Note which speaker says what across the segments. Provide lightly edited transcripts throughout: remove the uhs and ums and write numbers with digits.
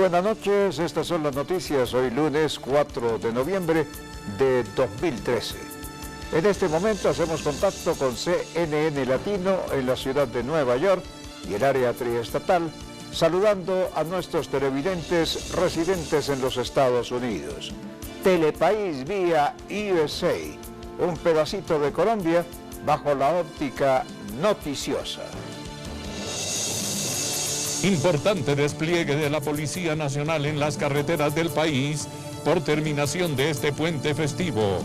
Speaker 1: buenas noches, estas son las noticias hoy lunes 4 de noviembre de 2013. En este momento hacemos contacto con CNN Latino en la ciudad de Nueva York y el área triestatal, saludando a nuestros televidentes residentes en los Estados Unidos. Telepaís vía USA, un pedacito de Colombia bajo la óptica noticiosa.
Speaker 2: Importante despliegue de la Policía Nacional en las carreteras del país por terminación de este puente festivo.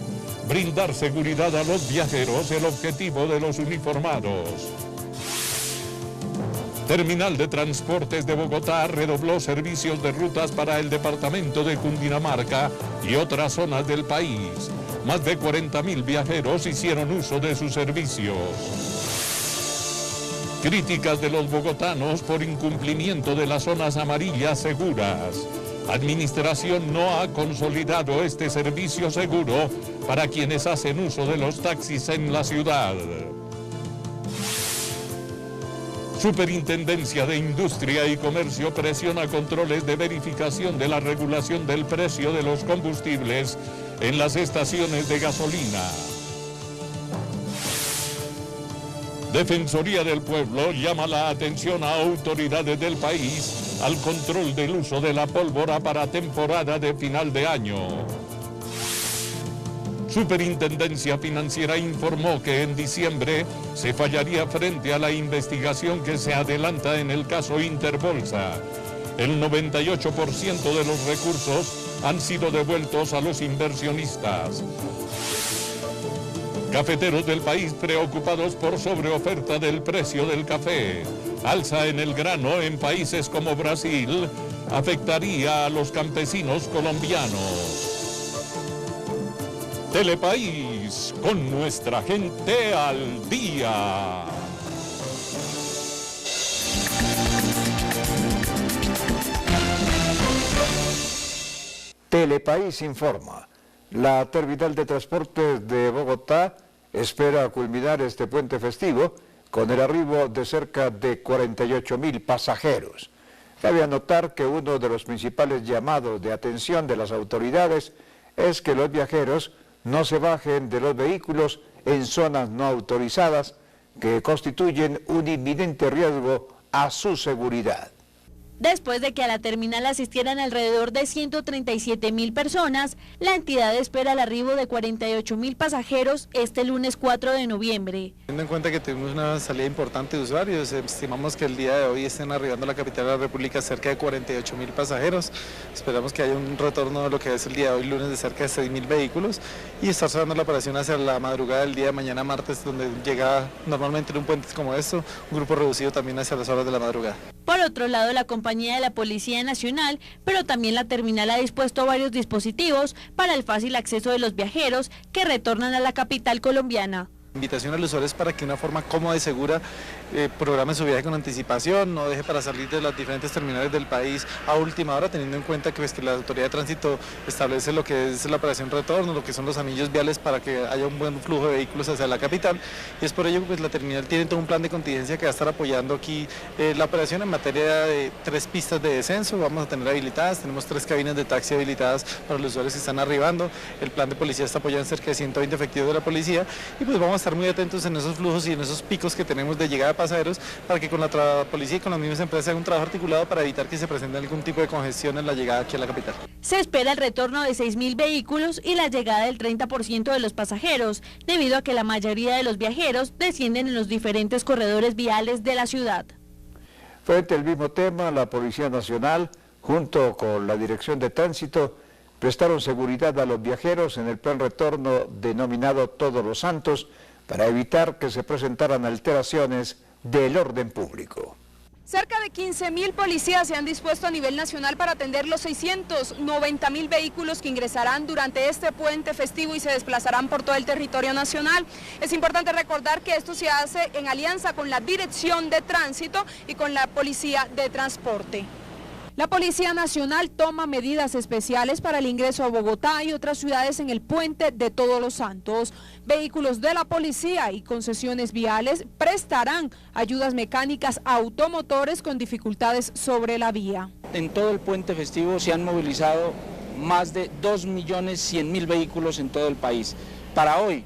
Speaker 2: Brindar seguridad a los viajeros, el objetivo de los uniformados. Terminal de Transportes de Bogotá redobló servicios de rutas para el departamento de Cundinamarca y otras zonas del país. Más de 40.000 viajeros hicieron uso de sus servicios. Críticas de los bogotanos por incumplimiento de las zonas amarillas seguras. Administración no ha consolidado este servicio seguro para quienes hacen uso de los taxis en la ciudad. Superintendencia de Industria y Comercio presiona controles de verificación de la regulación del precio de los combustibles en las estaciones de gasolina. Defensoría del Pueblo llama la atención a autoridades del país al control del uso de la pólvora para temporada de final de año. Superintendencia Financiera informó que en diciembre se fallaría frente a la investigación que se adelanta en el caso Interbolsa. El 98% de los recursos han sido devueltos a los inversionistas. Cafeteros del país preocupados por sobreoferta del precio del café. Alza en el grano en países como Brasil afectaría a los campesinos colombianos. Telepaís, con nuestra gente al día.
Speaker 1: Telepaís informa. La terminal de transportes de Bogotá espera culminar este puente festivo con el arribo de cerca de 48.000 pasajeros. Cabe anotar que uno de los principales llamados de atención de las autoridades es que los viajeros no se bajen de los vehículos en zonas no autorizadas que constituyen un inminente riesgo a su seguridad.
Speaker 3: Después de que a la terminal asistieran alrededor de 137.000 personas, la entidad espera el arribo de 48.000 pasajeros este lunes 4 de noviembre.
Speaker 4: Teniendo en cuenta que tuvimos una salida importante de usuarios, estimamos que el día de hoy estén arribando a la capital de la República cerca de 48.000 pasajeros. Esperamos que haya un retorno de lo que es el día de hoy lunes de cerca de 6.000 vehículos y estar cerrando la operación hacia la madrugada del día de mañana martes, donde llega normalmente en un puente como esto, un grupo reducido también hacia las horas de la madrugada.
Speaker 3: Por otro lado, la compañía de la Policía Nacional, pero también la terminal ha dispuesto varios dispositivos para el fácil acceso de los viajeros que retornan a la capital colombiana.
Speaker 4: Invitación a los usuarios para que de una forma cómoda y segura programe su viaje con anticipación, no deje para salir de las diferentes terminales del país a última hora, teniendo en cuenta que la autoridad de tránsito establece lo que es la operación retorno, lo que son los anillos viales para que haya un buen flujo de vehículos hacia la capital, y es por ello que la terminal tiene todo un plan de contingencia que va a estar apoyando aquí la operación en materia de 3 pistas de descenso, vamos a tener habilitadas, tenemos 3 cabinas de taxi habilitadas para los usuarios que están arribando, el plan de policía está apoyando cerca de 120 efectivos de la policía, y pues vamos a estar muy atentos en esos flujos y en esos picos que tenemos de llegada de pasajeros para que con la policía y con las mismas empresas haga un trabajo articulado para evitar que se presente algún tipo de congestión en la llegada aquí a la capital.
Speaker 3: Se espera el retorno de 6.000 vehículos y la llegada del 30% de los pasajeros, debido a que la mayoría de los viajeros descienden en los diferentes corredores viales de la ciudad.
Speaker 1: Frente al mismo tema, la Policía Nacional, junto con la Dirección de Tránsito, prestaron seguridad a los viajeros en el plan retorno denominado Todos los Santos, para evitar que se presentaran alteraciones del orden público.
Speaker 5: Cerca de 15.000 policías se han dispuesto a nivel nacional para atender los 690.000 vehículos que ingresarán durante este puente festivo y se desplazarán por todo el territorio nacional. Es importante recordar que esto se hace en alianza con la Dirección de Tránsito y con la Policía de Transporte. La Policía Nacional toma medidas especiales para el ingreso a Bogotá y otras ciudades en el puente de Todos los Santos. Vehículos de la policía y concesiones viales prestarán ayudas mecánicas a automotores con dificultades sobre la vía.
Speaker 6: En todo el puente festivo se han movilizado más de 2.100.000 vehículos en todo el país. Para hoy,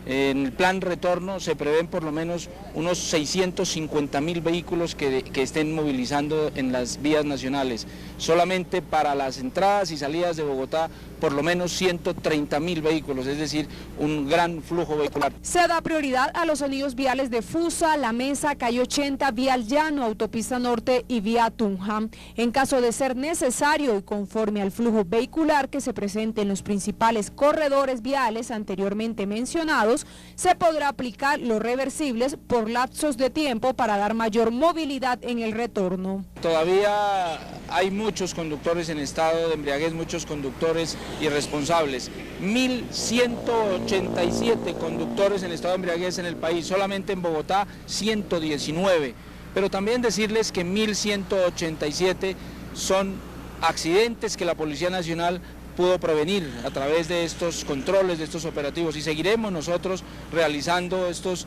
Speaker 6: en el plan retorno se prevén por lo menos unos 650.000 vehículos que estén movilizando en las vías nacionales. Solamente para las entradas y salidas de Bogotá, por lo menos 130.000 vehículos, es decir, un gran flujo vehicular.
Speaker 5: Se da prioridad a los anillos viales de Fusa, La Mesa, Calle 80, Vía al Llano, Autopista Norte y Vía Tunja. En caso de ser necesario y conforme al flujo vehicular que se presente en los principales corredores viales anteriormente mencionados, se podrá aplicar los reversibles por lapsos de tiempo para dar mayor movilidad en el retorno.
Speaker 6: Todavía hay muchos conductores en estado de embriaguez, muchos conductores irresponsables. 1.187 conductores en estado de embriaguez en el país, solamente en Bogotá 119. Pero también decirles que 1.187 son accidentes que la Policía Nacional pudo prevenir a través de estos controles, de estos operativos, y seguiremos nosotros realizando estos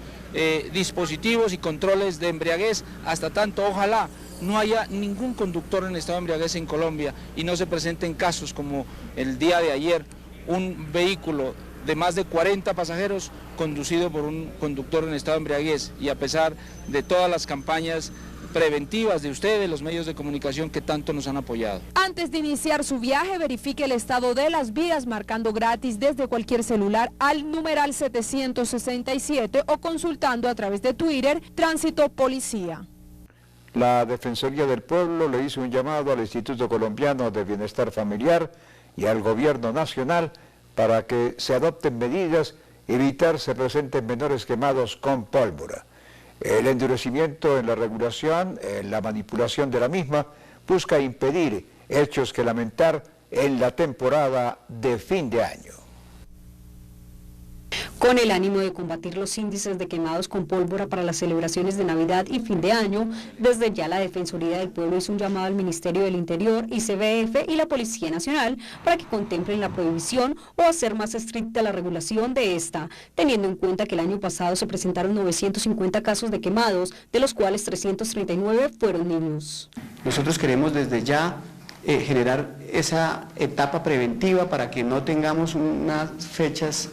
Speaker 6: dispositivos y controles de embriaguez hasta tanto, ojalá, no haya ningún conductor en estado de embriaguez en Colombia y no se presenten casos como el día de ayer, un vehículo de más de 40 pasajeros conducido por un conductor en estado de embriaguez, y a pesar de todas las campañas preventivas de ustedes, los medios de comunicación que tanto nos han apoyado.
Speaker 5: Antes de iniciar su viaje, verifique el estado de las vías marcando gratis desde cualquier celular al numeral 767 o consultando a través de Twitter Tránsito Policía.
Speaker 1: La Defensoría del Pueblo le hizo un llamado al Instituto Colombiano de Bienestar Familiar y al Gobierno Nacional para que se adopten medidas y evitar se presenten menores quemados con pólvora. El endurecimiento en la regulación, en la manipulación de la misma, busca impedir hechos que lamentar en la temporada de fin de año.
Speaker 7: Con el ánimo de combatir los índices de quemados con pólvora para las celebraciones de Navidad y fin de año, desde ya la Defensoría del Pueblo hizo un llamado al Ministerio del Interior, ICBF y la Policía Nacional para que contemplen la prohibición o hacer más estricta la regulación de esta, teniendo en cuenta que el año pasado se presentaron 950 casos de quemados, de los cuales 339 fueron niños.
Speaker 8: Nosotros queremos desde ya generar esa etapa preventiva para que no tengamos unas fechas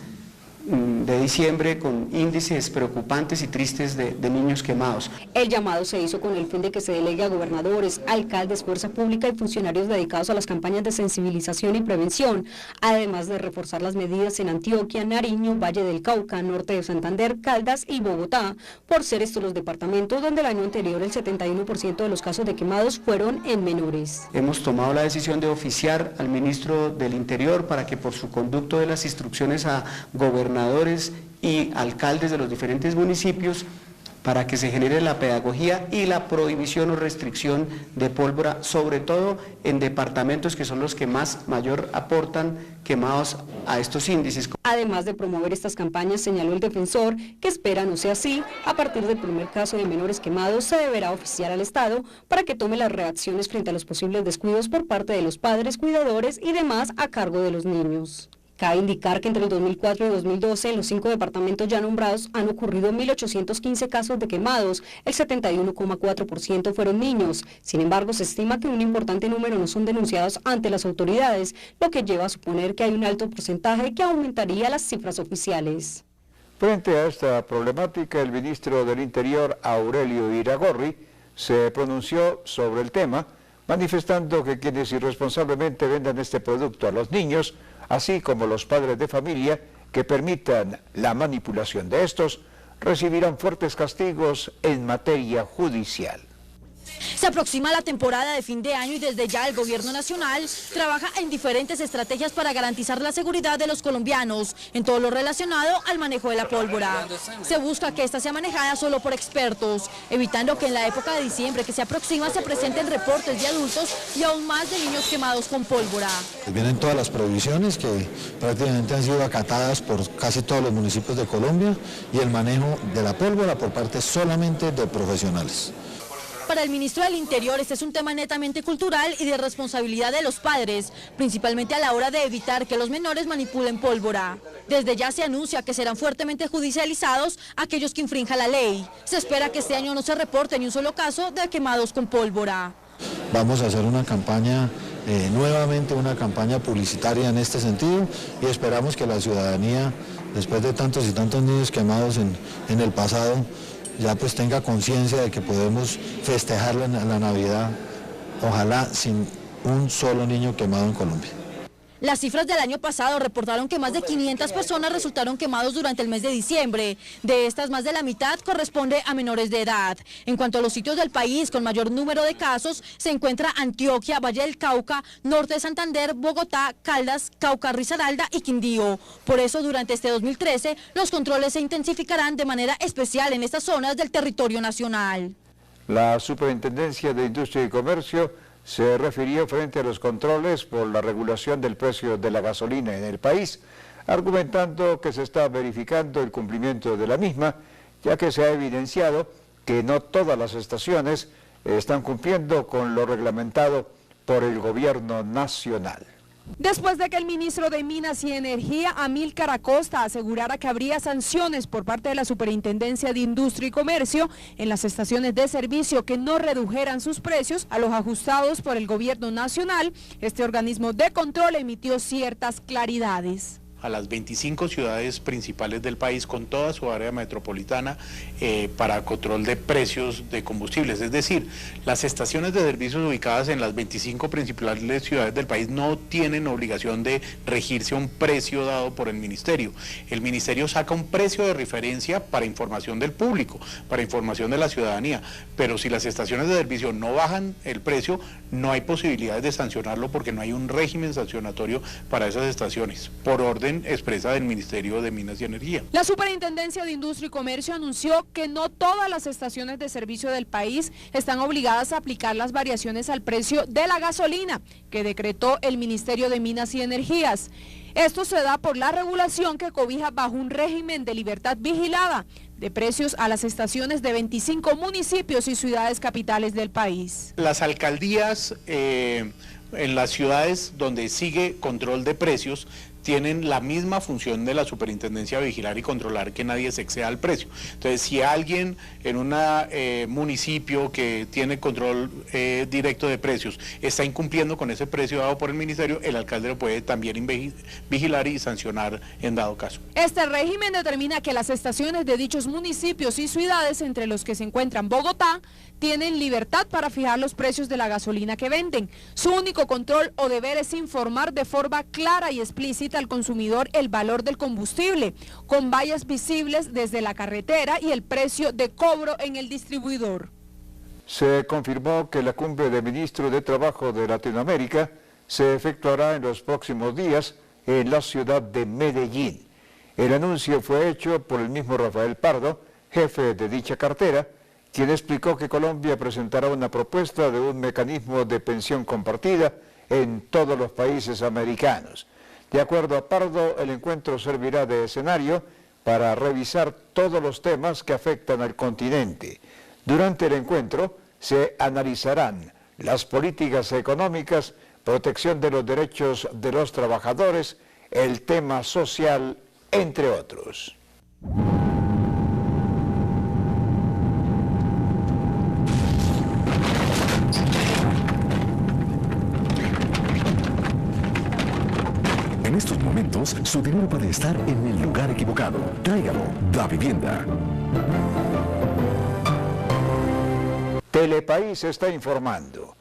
Speaker 8: de diciembre con índices preocupantes y tristes de niños quemados.
Speaker 7: El llamado se hizo con el fin de que se delegue a gobernadores, alcaldes, fuerza pública y funcionarios dedicados a las campañas de sensibilización y prevención, además de reforzar las medidas en Antioquia, Nariño, Valle del Cauca, Norte de Santander, Caldas y Bogotá, por ser estos los departamentos donde el año anterior el 71% de los casos de quemados fueron en menores.
Speaker 8: Hemos tomado la decisión de oficiar al ministro del Interior para que por su conducto de las instrucciones a gobernadores y alcaldes de los diferentes municipios para que se genere la pedagogía y la prohibición o restricción de pólvora, sobre todo en departamentos que son los que mayor aportan quemados a estos índices.
Speaker 7: Además de promover estas campañas, señaló el defensor que espera no sea así, a partir del primer caso de menores quemados se deberá oficiar al Estado para que tome las reacciones frente a los posibles descuidos por parte de los padres, cuidadores y demás a cargo de los niños. Cabe indicar que entre el 2004 y 2012 en los 5 departamentos ya nombrados han ocurrido 1.815 casos de quemados, el 71,4% fueron niños. Sin embargo, se estima que un importante número no son denunciados ante las autoridades, lo que lleva a suponer que hay un alto porcentaje que aumentaría las cifras oficiales.
Speaker 1: Frente a esta problemática, el ministro del Interior, Aurelio Iragorri, se pronunció sobre el tema, manifestando que quienes irresponsablemente vendan este producto a los niños, así como los padres de familia que permitan la manipulación de estos, recibirán fuertes castigos en materia judicial.
Speaker 3: Se aproxima la temporada de fin de año y desde ya el Gobierno Nacional trabaja en diferentes estrategias para garantizar la seguridad de los colombianos en todo lo relacionado al manejo de la pólvora. Se busca que esta sea manejada solo por expertos, evitando que en la época de diciembre que se aproxima se presenten reportes de adultos y aún más de niños quemados con pólvora.
Speaker 9: Vienen todas las prohibiciones que prácticamente han sido acatadas por casi todos los municipios de Colombia y el manejo de la pólvora por parte solamente de profesionales.
Speaker 3: Para el ministro del Interior, este es un tema netamente cultural y de responsabilidad de los padres, principalmente a la hora de evitar que los menores manipulen pólvora. Desde ya se anuncia que serán fuertemente judicializados aquellos que infrinjan la ley. Se espera que este año no se reporte ni un solo caso de quemados con pólvora.
Speaker 9: Vamos a hacer una campaña, nuevamente una campaña publicitaria en este sentido, y esperamos que la ciudadanía, después de tantos y tantos niños quemados en el pasado, ya pues tenga conciencia de que podemos festejar la Navidad, ojalá sin un solo niño quemado en Colombia.
Speaker 3: Las cifras del año pasado reportaron que más de 500 personas resultaron quemados durante el mes de diciembre. De estas, más de la mitad corresponde a menores de edad. En cuanto a los sitios del país con mayor número de casos, se encuentra Antioquia, Valle del Cauca, Norte de Santander, Bogotá, Caldas, Cauca, Risaralda y Quindío. Por eso, durante este 2013, los controles se intensificarán de manera especial en estas zonas del territorio nacional.
Speaker 1: La Superintendencia de Industria y Comercio se refirió frente a los controles por la regulación del precio de la gasolina en el país, argumentando que se está verificando el cumplimiento de la misma, ya que se ha evidenciado que no todas las estaciones están cumpliendo con lo reglamentado por el gobierno nacional.
Speaker 5: Después de que el ministro de Minas y Energía, Amílcar Acosta, asegurara que habría sanciones por parte de la Superintendencia de Industria y Comercio en las estaciones de servicio que no redujeran sus precios a los ajustados por el gobierno nacional, este organismo de control emitió ciertas claridades.
Speaker 10: A las 25 ciudades principales del país con toda su área metropolitana para control de precios de combustibles. Es decir, las estaciones de servicios ubicadas en las 25 principales ciudades del país no tienen obligación de regirse a un precio dado por el ministerio. El ministerio saca un precio de referencia para información del público, para información de la ciudadanía, pero si las estaciones de servicio no bajan el precio, no hay posibilidades de sancionarlo porque no hay un régimen sancionatorio para esas estaciones, por orden expresa del Ministerio de Minas y Energía.
Speaker 5: La Superintendencia de Industria y Comercio anunció que no todas las estaciones de servicio del país están obligadas a aplicar las variaciones al precio de la gasolina que decretó el Ministerio de Minas y Energías. Esto se da por la regulación que cobija bajo un régimen de libertad vigilada de precios a las estaciones de 25 municipios y ciudades capitales del país.
Speaker 10: Las alcaldías en las ciudades donde sigue control de precios tienen la misma función de la superintendencia de vigilar y controlar que nadie se exceda al precio. Entonces, si alguien en un municipio que tiene control directo de precios está incumpliendo con ese precio dado por el ministerio, el alcalde lo puede también vigilar y sancionar en dado caso.
Speaker 5: Este régimen determina que las estaciones de dichos municipios y ciudades, entre los que se encuentran Bogotá, tienen libertad para fijar los precios de la gasolina que venden. Su único control o deber es informar de forma clara y explícita al consumidor el valor del combustible, con vallas visibles desde la carretera y el precio de cobro en el distribuidor.
Speaker 1: Se confirmó que la cumbre de ministros de Trabajo de Latinoamérica se efectuará en los próximos días en la ciudad de Medellín. El anuncio fue hecho por el mismo Rafael Pardo, jefe de dicha cartera, quien explicó que Colombia presentará una propuesta de un mecanismo de pensión compartida en todos los países americanos. De acuerdo a Pardo, el encuentro servirá de escenario para revisar todos los temas que afectan al continente. Durante el encuentro se analizarán las políticas económicas, protección de los derechos de los trabajadores, el tema social, entre otros.
Speaker 11: En estos momentos, su dinero puede estar en el lugar equivocado. Tráigalo, Da Vivienda.
Speaker 1: Telepaís está informando.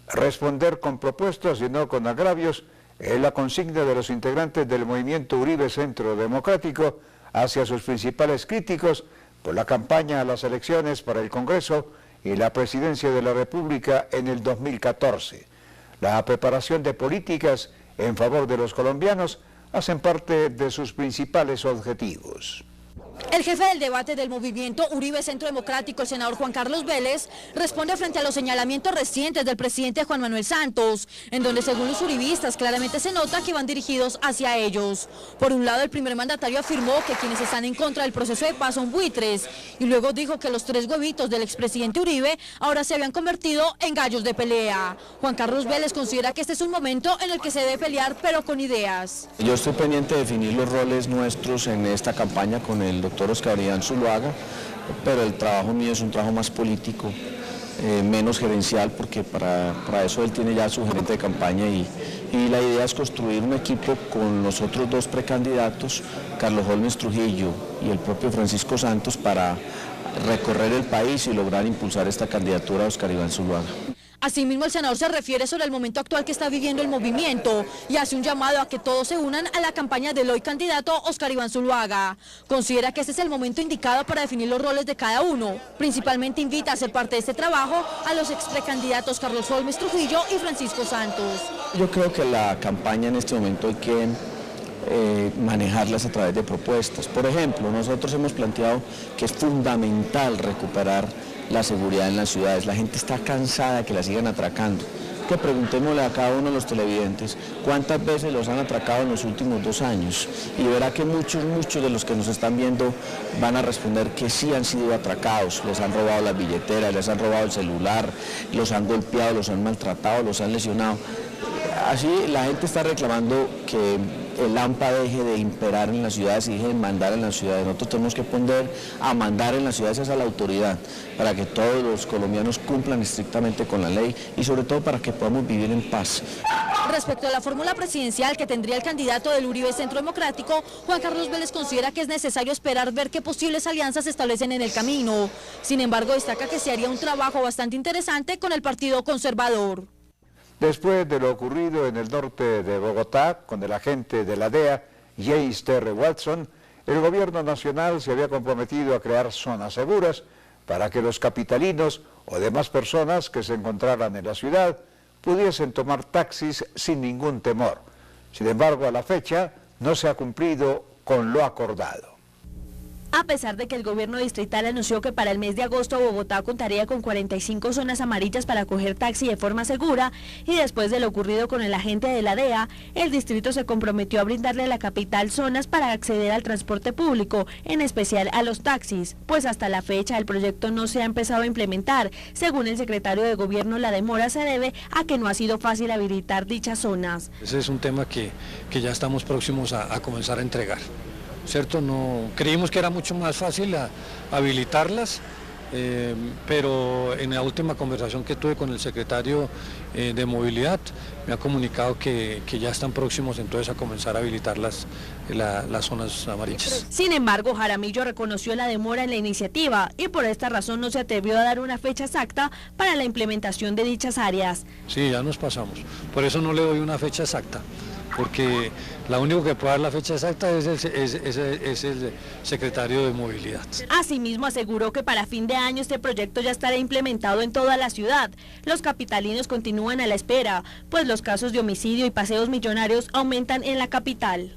Speaker 1: Responder con propuestas y no con agravios es la consigna de los integrantes del movimiento Uribe Centro Democrático hacia sus principales críticos por la campaña a las elecciones para el Congreso y la presidencia de la República en el 2014. La preparación de políticas en favor de los colombianos hacen parte de sus principales objetivos.
Speaker 3: El jefe del debate del movimiento Uribe Centro Democrático, el senador Juan Carlos Vélez, responde frente a los señalamientos recientes del presidente Juan Manuel Santos, en donde según los uribistas claramente se nota que van dirigidos hacia ellos. Por un lado, el primer mandatario afirmó que quienes están en contra del proceso de paz son buitres, y luego dijo que los 3 huevitos del expresidente Uribe ahora se habían convertido en gallos de pelea. Juan Carlos Vélez considera que este es un momento en el que se debe pelear, pero con ideas.
Speaker 12: Yo estoy pendiente de definir los roles nuestros en esta campaña con el doctor Oscar Iván Zuluaga, pero el trabajo mío es un trabajo más político, menos gerencial, porque para eso él tiene ya su gerente de campaña y la idea es construir un equipo con los otros 2 precandidatos, Carlos Holmes Trujillo y el propio Francisco Santos, para recorrer el país y lograr impulsar esta candidatura a Oscar Iván Zuluaga.
Speaker 3: Asimismo, el senador se refiere sobre el momento actual que está viviendo el movimiento y hace un llamado a que todos se unan a la campaña del hoy candidato Oscar Iván Zuluaga. Considera que este es el momento indicado para definir los roles de cada uno. Principalmente invita a hacer parte de este trabajo a los ex precandidatos Carlos Holmes Trujillo y Francisco Santos.
Speaker 12: Yo creo que la campaña en este momento hay que manejarlas a través de propuestas. Por ejemplo, nosotros hemos planteado que es fundamental recuperar la seguridad en las ciudades. La gente está cansada de que la sigan atracando. Que preguntémosle a cada uno de los televidentes cuántas veces los han atracado en los últimos 2 años, y verá que muchos de los que nos están viendo van a responder que sí han sido atracados. Les han robado las billeteras, les han robado el celular, los han golpeado, los han maltratado, los han lesionado. Así la gente está reclamando que el AMPA deje de imperar en las ciudades y deje de mandar en las ciudades. Nosotros tenemos que poner a mandar en las ciudades a la autoridad, para que todos los colombianos cumplan estrictamente con la ley y sobre todo para que podamos vivir en paz.
Speaker 3: Respecto a la fórmula presidencial que tendría el candidato del Uribe Centro Democrático, Juan Carlos Vélez considera que es necesario esperar ver qué posibles alianzas se establecen en el camino. Sin embargo, destaca que se haría un trabajo bastante interesante con el Partido Conservador.
Speaker 1: Después de lo ocurrido en el norte de Bogotá con el agente de la DEA, James Terry Watson, el gobierno nacional se había comprometido a crear zonas seguras para que los capitalinos o demás personas que se encontraran en la ciudad pudiesen tomar taxis sin ningún temor. Sin embargo, a la fecha no se ha cumplido con lo acordado.
Speaker 3: A pesar de que el gobierno distrital anunció que para el mes de agosto Bogotá contaría con 45 zonas amarillas para coger taxi de forma segura, y después de lo ocurrido con el agente de la DEA, el distrito se comprometió a brindarle a la capital zonas para acceder al transporte público, en especial a los taxis, pues hasta la fecha el proyecto no se ha empezado a implementar. Según el secretario de Gobierno, la demora se debe a que no ha sido fácil habilitar dichas zonas.
Speaker 13: Ese es un tema que ya estamos próximos a comenzar a entregar. ¿Cierto? No, creímos que era mucho más fácil habilitarlas, pero en la última conversación que tuve con el secretario de Movilidad me ha comunicado que ya están próximos entonces a comenzar a habilitar las zonas amarillas.
Speaker 3: Sin embargo, Jaramillo reconoció la demora en la iniciativa y por esta razón no se atrevió a dar una fecha exacta para la implementación de dichas áreas.
Speaker 13: Sí, ya nos pasamos, por eso no le doy una fecha exacta, porque la único que puede dar la fecha exacta es el secretario de Movilidad.
Speaker 3: Asimismo, aseguró que para fin de año este proyecto ya estará implementado en toda la ciudad. Los capitalinos continúan a la espera, pues los casos de homicidio y paseos millonarios aumentan en la capital.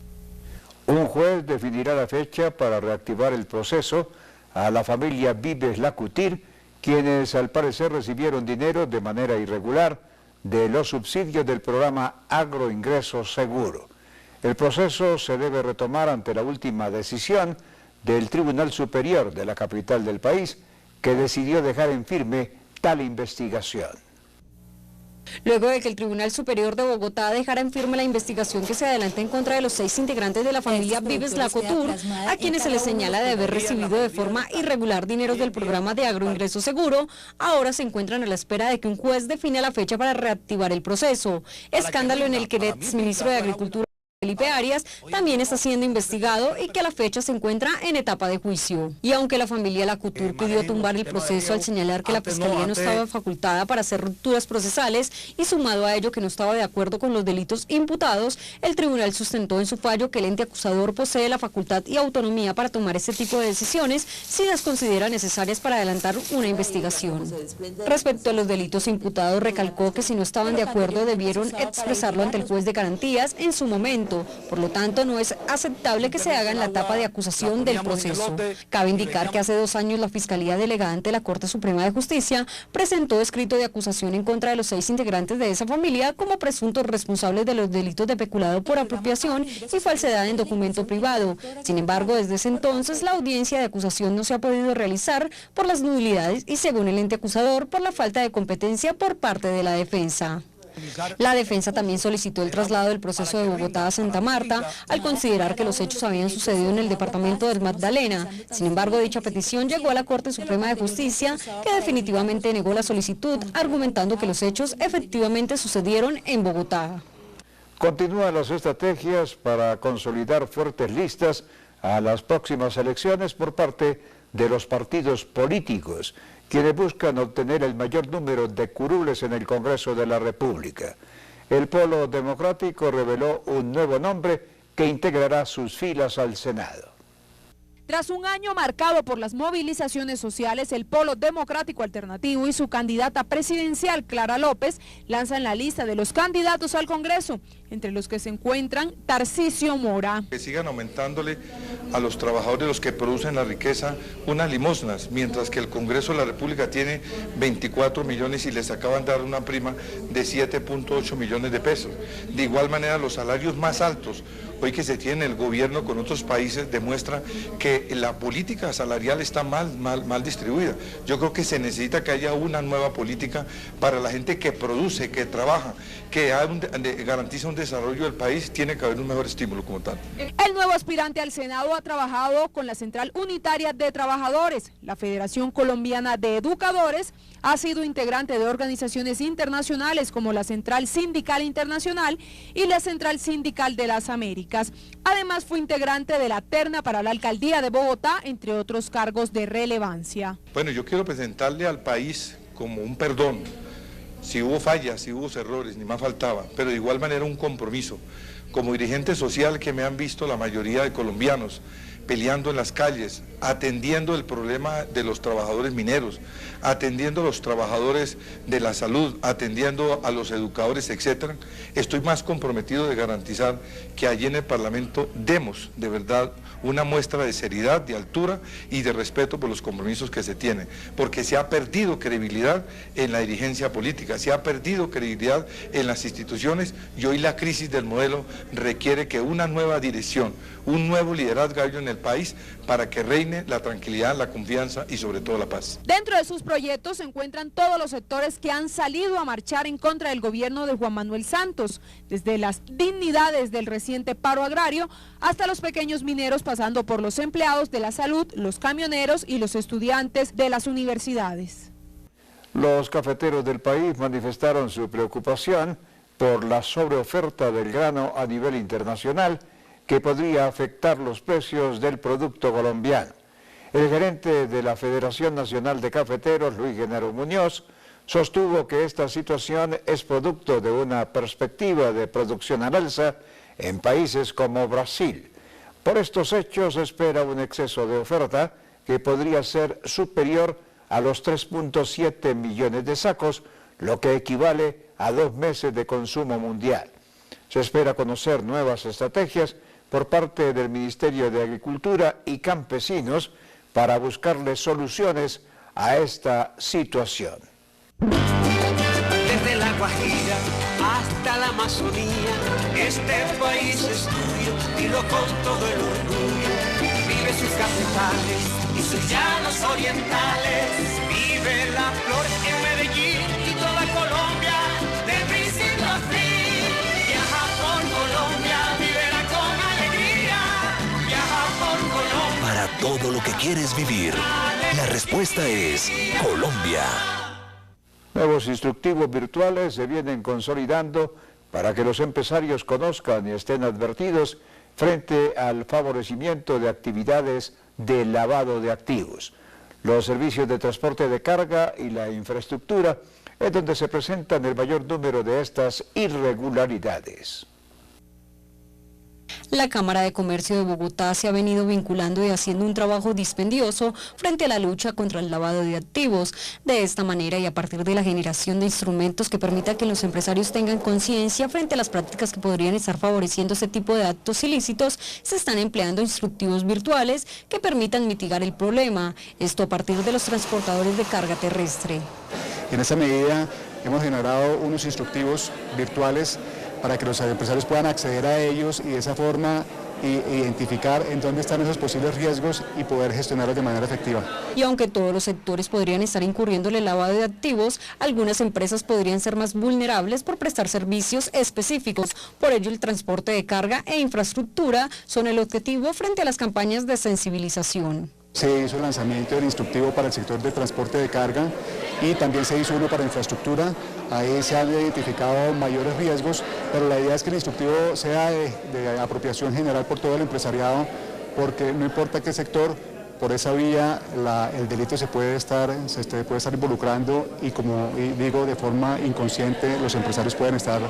Speaker 1: Un juez definirá la fecha para reactivar el proceso a la familia Vives Lacutir, quienes al parecer recibieron dinero de manera irregular de los subsidios del programa Agroingreso Seguro. El proceso se debe retomar ante la última decisión del Tribunal Superior de la capital del país, que decidió dejar en firme tal investigación.
Speaker 7: Luego de que el Tribunal Superior de Bogotá dejara en firme la investigación que se adelanta en contra de los 6 integrantes de la familia Vives Lacutir, a quienes se les señala de haber recibido de forma irregular dineros del programa de Agroingreso Seguro, ahora se encuentran a la espera de que un juez define la fecha para reactivar el proceso. Escándalo en el que el exministro de Agricultura, Felipe Arias, también está siendo investigado y que a la fecha se encuentra en etapa de juicio. Y aunque la familia Lacutir pidió tumbar el proceso al señalar que la Fiscalía no estaba facultada para hacer rupturas procesales y sumado a ello que no estaba de acuerdo con los delitos imputados, el tribunal sustentó en su fallo que el ente acusador posee la facultad y autonomía para tomar este tipo de decisiones si las considera necesarias para adelantar una investigación. Respecto a los delitos imputados, recalcó que si no estaban de acuerdo debieron expresarlo ante el juez de garantías en su momento, procedimiento. Por lo tanto, no es aceptable que se haga en la etapa de acusación del proceso. Cabe indicar que hace 2 años la Fiscalía Delegada ante la Corte Suprema de Justicia presentó escrito de acusación en contra de los 6 integrantes de esa familia como presuntos responsables de los delitos de peculado por apropiación y falsedad en documento privado. Sin embargo, desde ese entonces la audiencia de acusación no se ha podido realizar por las nulidades y, según el ente acusador, por la falta de competencia por parte de la defensa. La defensa también solicitó el traslado del proceso de Bogotá a Santa Marta al considerar que los hechos habían sucedido en el departamento del Magdalena. Sin embargo, dicha petición llegó a la Corte Suprema de Justicia, que definitivamente negó la solicitud, argumentando que los hechos efectivamente sucedieron en Bogotá.
Speaker 1: Continúan las estrategias para consolidar fuertes listas a las próximas elecciones por parte de los partidos políticos, quienes buscan obtener el mayor número de curules en el Congreso de la República. El Polo Democrático reveló un nuevo nombre que integrará sus filas al Senado.
Speaker 5: Tras un año marcado por las movilizaciones sociales, el Polo Democrático Alternativo y su candidata presidencial, Clara López, lanzan la lista de los candidatos al Congreso, entre los que se encuentran Tarcisio Mora.
Speaker 14: Que sigan aumentándole a los trabajadores, los que producen la riqueza, unas limosnas, mientras que el Congreso de la República tiene 24 millones y les acaban de dar una prima de 7.8 millones de pesos. De igual manera, los salarios más altos hoy que se tiene el gobierno con otros países demuestra que la política salarial está mal distribuida. Yo creo que se necesita que haya una nueva política para la gente que produce, que trabaja, que garantiza un desarrollo del país. Tiene que haber un mejor estímulo como tal.
Speaker 5: El nuevo aspirante al Senado ha trabajado con la Central Unitaria de Trabajadores, la Federación Colombiana de Educadores, ha sido integrante de organizaciones internacionales como la Central Sindical Internacional y la Central Sindical de las Américas. Además fue integrante de la terna para la Alcaldía de Bogotá, entre otros cargos de relevancia.
Speaker 14: Bueno, yo quiero presentarle al país como un perdón, si hubo fallas, si hubo errores, ni más faltaba, pero de igual manera un compromiso. Como dirigente social que me han visto la mayoría de colombianos, peleando en las calles, atendiendo el problema de los trabajadores mineros, atendiendo a los trabajadores de la salud, atendiendo a los educadores, etcétera. Estoy más comprometido de garantizar que allí en el Parlamento demos de verdad una muestra de seriedad, de altura y de respeto por los compromisos que se tienen, porque se ha perdido credibilidad en la dirigencia política, se ha perdido credibilidad en las instituciones y hoy la crisis del modelo requiere que una nueva dirección, un nuevo liderazgo haya en el país para que reine la tranquilidad, la confianza y sobre todo la paz.
Speaker 5: Dentro de sus proyectos se encuentran todos los sectores que han salido a marchar en contra del gobierno de Juan Manuel Santos, desde las dignidades del reciente paro agrario hasta los pequeños mineros, pasando por los empleados de la salud, los camioneros y los estudiantes de las universidades.
Speaker 1: Los cafeteros del país manifestaron su preocupación por la sobreoferta del grano a nivel internacional que podría afectar los precios del producto colombiano. El gerente de la Federación Nacional de Cafeteros, Luis Genaro Muñoz, sostuvo que esta situación es producto de una perspectiva de producción al alza en países como Brasil. Por estos hechos se espera un exceso de oferta que podría ser superior a los 3.7 millones de sacos, lo que equivale a 2 meses de consumo mundial. Se espera conocer nuevas estrategias por parte del Ministerio de Agricultura y Campesinos para buscarle soluciones a esta situación.
Speaker 15: Desde la Guajira hasta la Amazonía, este país es tuyo, dilo con todo el orgullo. Vive sus cafetales y sus llanos orientales, vive la flor en Medellín y toda Colombia, de principio a fin. Viaja por Colombia, vivirá con alegría, viaja por Colombia.
Speaker 11: Para todo lo que quieres vivir, la respuesta es Colombia.
Speaker 1: Nuevos instructivos virtuales se vienen consolidando para que los empresarios conozcan y estén advertidos frente al favorecimiento de actividades de lavado de activos. Los servicios de transporte de carga y la infraestructura es donde se presentan el mayor número de estas irregularidades.
Speaker 7: La Cámara de Comercio de Bogotá se ha venido vinculando y haciendo un trabajo dispendioso frente a la lucha contra el lavado de activos. De esta manera y a partir de la generación de instrumentos que permita que los empresarios tengan conciencia frente a las prácticas que podrían estar favoreciendo este tipo de actos ilícitos, se están empleando instructivos virtuales que permitan mitigar el problema. Esto a partir de los transportadores de carga terrestre.
Speaker 16: En esta medida hemos generado unos instructivos virtuales para que los empresarios puedan acceder a ellos y de esa forma identificar en dónde están esos posibles riesgos y poder gestionarlos de manera efectiva.
Speaker 7: Y aunque todos los sectores podrían estar incurriendo en el lavado de activos, algunas empresas podrían ser más vulnerables por prestar servicios específicos. Por ello, el transporte de carga e infraestructura son el objetivo frente a las campañas de sensibilización.
Speaker 16: Se hizo el lanzamiento del instructivo para el sector de transporte de carga y también se hizo uno para infraestructura. Ahí se han identificado mayores riesgos, pero la idea es que el instructivo sea de apropiación general por todo el empresariado, porque no importa qué sector, por esa vía el delito se puede estar involucrando y, como digo, de forma inconsciente los empresarios pueden estar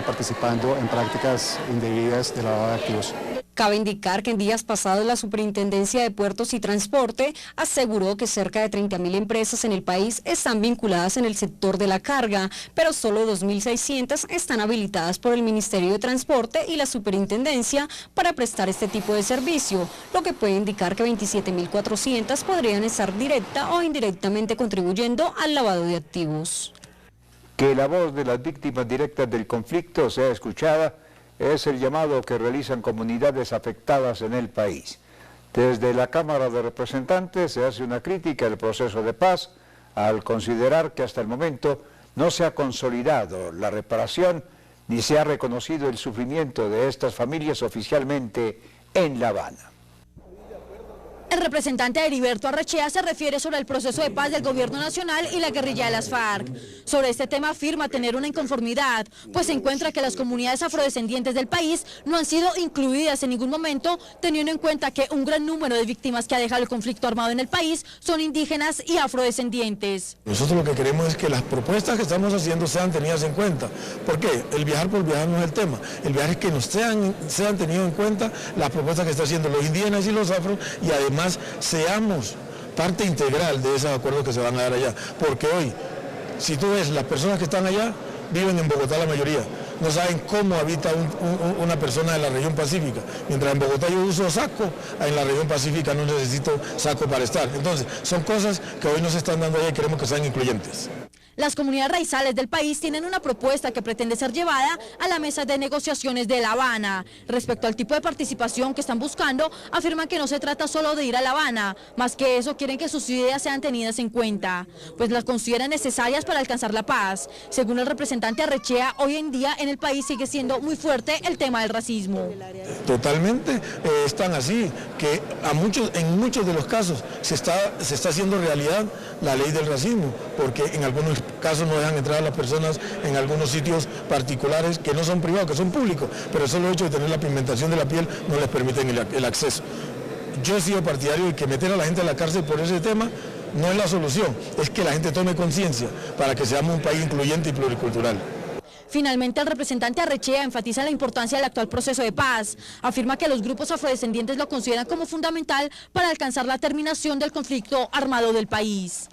Speaker 16: participando en prácticas indebidas de lavado de activos.
Speaker 7: Cabe indicar que en días pasados la Superintendencia de Puertos y Transporte aseguró que cerca de 30.000 empresas en el país están vinculadas en el sector de la carga, pero solo 2.600 están habilitadas por el Ministerio de Transporte y la Superintendencia para prestar este tipo de servicio, lo que puede indicar que 27.400 podrían estar directa o indirectamente contribuyendo al lavado de activos.
Speaker 1: Que la voz de las víctimas directas del conflicto sea escuchada es el llamado que realizan comunidades afectadas en el país. Desde la Cámara de Representantes se hace una crítica al proceso de paz al considerar que hasta el momento no se ha consolidado la reparación ni se ha reconocido el sufrimiento de estas familias oficialmente en La Habana.
Speaker 3: El representante Heriberto Arrechea se refiere sobre el proceso de paz del gobierno nacional y la guerrilla de las FARC. Sobre este tema afirma tener una inconformidad, pues se encuentra que las comunidades afrodescendientes del país no han sido incluidas en ningún momento, teniendo en cuenta que un gran número de víctimas que ha dejado el conflicto armado en el país son indígenas y afrodescendientes.
Speaker 17: Nosotros lo que queremos es que las propuestas que estamos haciendo sean tenidas en cuenta. ¿Por qué? El viajar por viajar no es el tema. El viajar es que nos sean tenidas en cuenta las propuestas que están haciendo los indígenas y los afros, y además seamos parte integral de esos acuerdos que se van a dar allá, porque hoy, si tú ves, las personas que están allá viven en Bogotá la mayoría, no saben cómo habita una persona de la región pacífica, mientras en Bogotá yo uso saco, en la región pacífica no necesito saco para estar. Entonces, son cosas que hoy nos están dando allá y queremos que sean incluyentes.
Speaker 3: Las comunidades raizales del país tienen una propuesta que pretende ser llevada a la mesa de negociaciones de La Habana. Respecto al tipo de participación que están buscando, afirman que no se trata solo de ir a La Habana, más que eso quieren que sus ideas sean tenidas en cuenta, pues las consideran necesarias para alcanzar la paz. Según el representante Arrechea, hoy en día en el país sigue siendo muy fuerte el tema del racismo.
Speaker 17: Totalmente están así, que en muchos de los casos se está haciendo realidad la ley del racismo, porque en algunos casos no dejan entrar a las personas en algunos sitios particulares que no son privados, que son públicos, pero el solo hecho de tener la pigmentación de la piel no les permiten el acceso. Yo he sido partidario de que meter a la gente a la cárcel por ese tema no es la solución, es que la gente tome conciencia para que seamos un país incluyente y pluricultural.
Speaker 3: Finalmente, el representante Arrechea enfatiza la importancia del actual proceso de paz. Afirma que los grupos afrodescendientes lo consideran como fundamental para alcanzar la terminación del conflicto armado del país.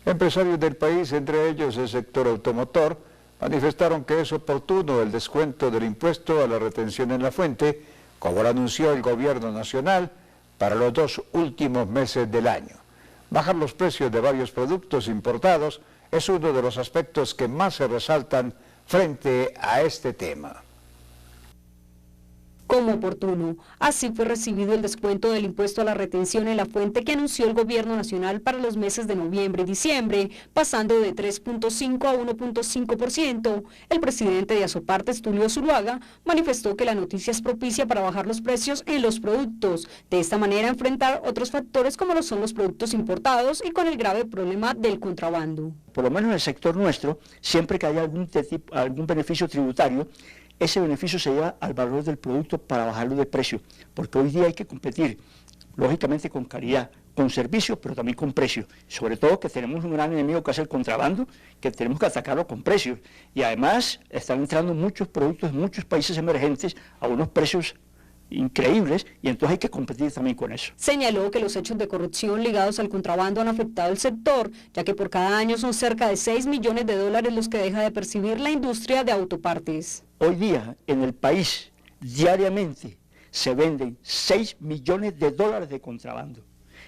Speaker 1: Empresarios del país, entre ellos el sector automotor, manifestaron que es oportuno el descuento del impuesto a la retención en la fuente, como lo anunció el gobierno nacional para los 2 últimos meses del año. Bajar los precios de varios productos importados es uno de los aspectos que más se resaltan frente a este tema.
Speaker 7: Como oportuno. Así fue recibido el descuento del impuesto a la retención en la fuente que anunció el gobierno nacional para los meses de noviembre y diciembre, pasando de 3.5 a 1.5%. El presidente de Asopartes, Tulio Zuluaga, manifestó que la noticia es propicia para bajar los precios en los productos. De esta manera enfrentar otros factores como lo son los productos importados y con el grave problema del contrabando.
Speaker 18: Por lo menos en el sector nuestro, siempre que haya algún beneficio tributario, ese beneficio se lleva al valor del producto para bajarlo de precio, porque hoy día hay que competir, lógicamente, con calidad, con servicios, pero también con precios. Sobre todo que tenemos un gran enemigo que es el contrabando, que tenemos que atacarlo con precios. Y además están entrando muchos productos de muchos países emergentes a unos precios increíbles, y entonces hay que competir también con eso.
Speaker 7: Señaló que los hechos de corrupción ligados al contrabando han afectado el sector, ya que por cada año son cerca de 6 millones de dólares los que deja de percibir la industria de autopartes.
Speaker 18: Hoy día en el país diariamente se venden 6 millones de dólares de contrabando.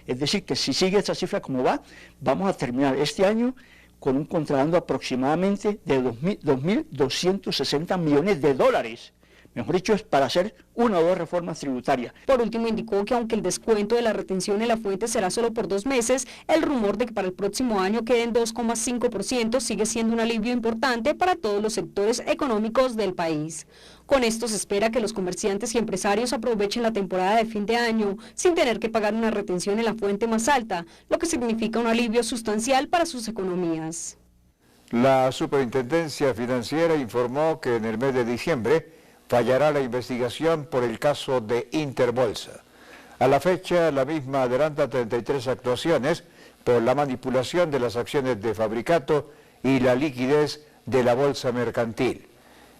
Speaker 18: Es decir, que si sigue esta cifra como va, vamos a terminar este año con un contrabando aproximadamente de 2.260 millones de dólares. Mejor dicho, es para hacer una o dos reformas tributarias.
Speaker 7: Por último, indicó que aunque el descuento de la retención en la fuente será solo por 2 meses, el rumor de que para el próximo año quede en 2,5% sigue siendo un alivio importante para todos los sectores económicos del país. Con esto se espera que los comerciantes y empresarios aprovechen la temporada de fin de año sin tener que pagar una retención en la fuente más alta, lo que significa un alivio sustancial para sus economías.
Speaker 1: La Superintendencia Financiera informó que en el mes de diciembre fallará la investigación por el caso de Interbolsa. A la fecha, la misma adelanta 33 actuaciones por la manipulación de las acciones de Fabricato y la liquidez de la bolsa mercantil.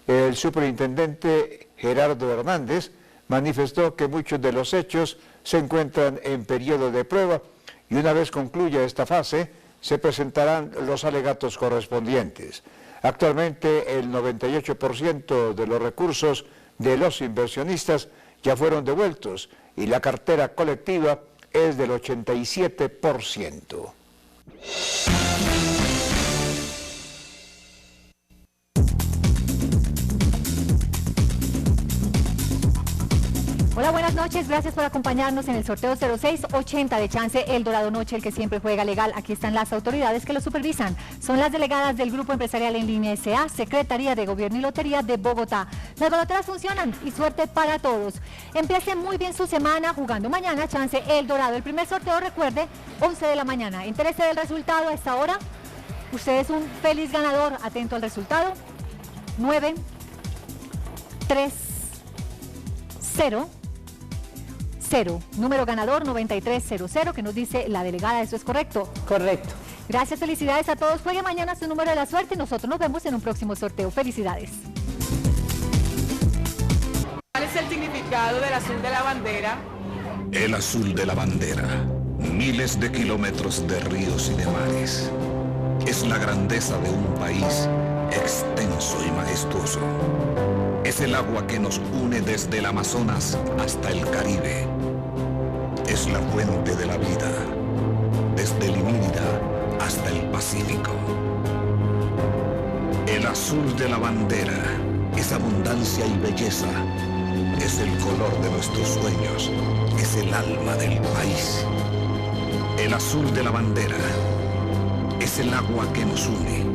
Speaker 1: El superintendente Gerardo Hernández manifestó que muchos de los hechos se encuentran en periodo de prueba y una vez concluya esta fase, se presentarán los alegatos correspondientes. Actualmente el 98% de los recursos de los inversionistas ya fueron devueltos y la cartera colectiva es del 87%.
Speaker 19: Hola, buenas noches, gracias por acompañarnos en el sorteo 0680 de Chance El Dorado Noche, el que siempre juega legal. Aquí están las autoridades que lo supervisan. Son las delegadas del Grupo Empresarial en Línea S.A., Secretaría de Gobierno y Lotería de Bogotá. Las baloteras funcionan y suerte para todos. Empiece muy bien su semana jugando mañana Chance El Dorado. El primer sorteo, recuerde, 11 de la mañana. Entérese del resultado a esta hora. Usted es un feliz ganador. Atento al resultado. 9, 3, 0. 0. Número ganador 9300, que nos dice la delegada, ¿eso es correcto?
Speaker 20: Correcto.
Speaker 19: Gracias, felicidades a todos. Juegue mañana su número de la suerte y nosotros nos vemos en un próximo sorteo. Felicidades.
Speaker 20: ¿Cuál es el significado del azul de la bandera?
Speaker 21: El azul de la bandera. Miles de kilómetros de ríos y de mares. Es la grandeza de un país extenso y majestuoso. Es el agua que nos une desde el Amazonas hasta el Caribe. Es la fuente de la vida, desde el Inírida hasta el Pacífico. El azul de la bandera es abundancia y belleza. Es el color de nuestros sueños. Es el alma del país. El azul de la bandera es el agua que nos une.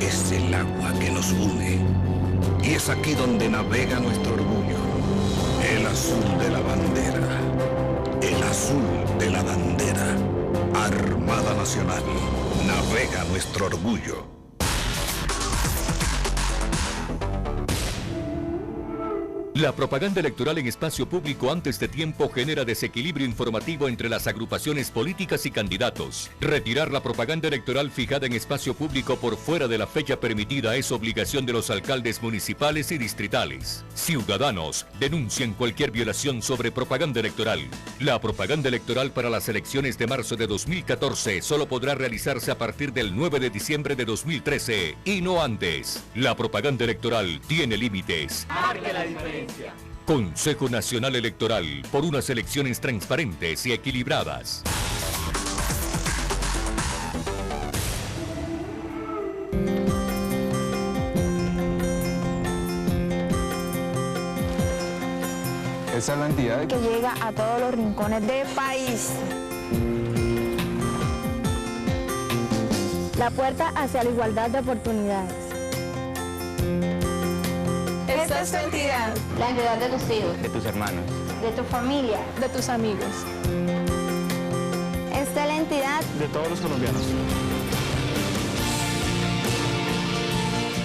Speaker 21: Es el agua que nos une. Y es aquí donde navega nuestro orgullo. El azul de la bandera. El azul de la bandera. Armada Nacional. Navega nuestro orgullo.
Speaker 22: La propaganda electoral en espacio público antes de tiempo genera desequilibrio informativo entre las agrupaciones políticas y candidatos. Retirar la propaganda electoral fijada en espacio público por fuera de la fecha permitida es obligación de los alcaldes municipales y distritales. Ciudadanos, denuncien cualquier violación sobre propaganda electoral. La propaganda electoral para las elecciones de marzo de 2014 solo podrá realizarse a partir del 9 de diciembre de 2013 y no antes. La propaganda electoral tiene límites.
Speaker 20: Marque la diferencia.
Speaker 22: Consejo Nacional Electoral, por unas elecciones transparentes y equilibradas.
Speaker 23: Esa es la entidad
Speaker 24: que llega a todos los rincones del país. La puerta hacia la igualdad de oportunidades.
Speaker 20: Esta es tu entidad.
Speaker 24: La entidad de tus hijos.
Speaker 23: de tus hermanos.
Speaker 24: De tu familia.
Speaker 20: De tus amigos.
Speaker 24: Esta es la entidad
Speaker 23: De todos los colombianos.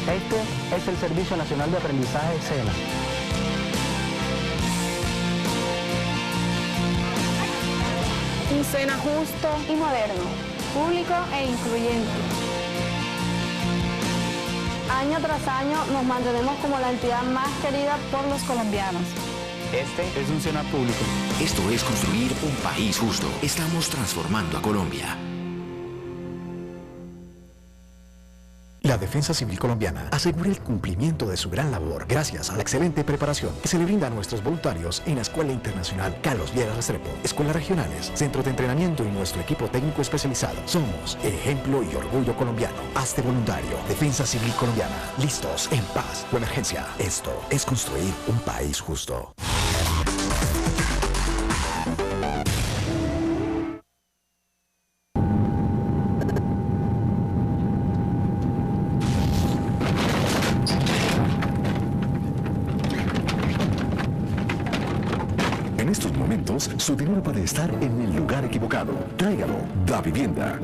Speaker 18: Este es el Servicio Nacional de Aprendizaje SENA.
Speaker 24: un SENA justo y moderno, público e incluyente. Año tras año nos mantenemos como la entidad más querida por los colombianos.
Speaker 2: Este es un SENA público.
Speaker 4: Esto es construir un país justo. Estamos transformando a Colombia.
Speaker 11: La Defensa Civil Colombiana asegura el cumplimiento de su gran labor gracias a la excelente preparación que se le brinda a nuestros voluntarios en la Escuela Internacional Carlos Viegas Restrepo, escuelas regionales, centros de entrenamiento y nuestro equipo técnico especializado. Somos ejemplo y orgullo colombiano. Hazte voluntario. Defensa Civil Colombiana. Listos en paz o emergencia. Esto es construir un país justo. En estos momentos, su dinero puede estar en el lugar equivocado. Tráigalo. Davivienda.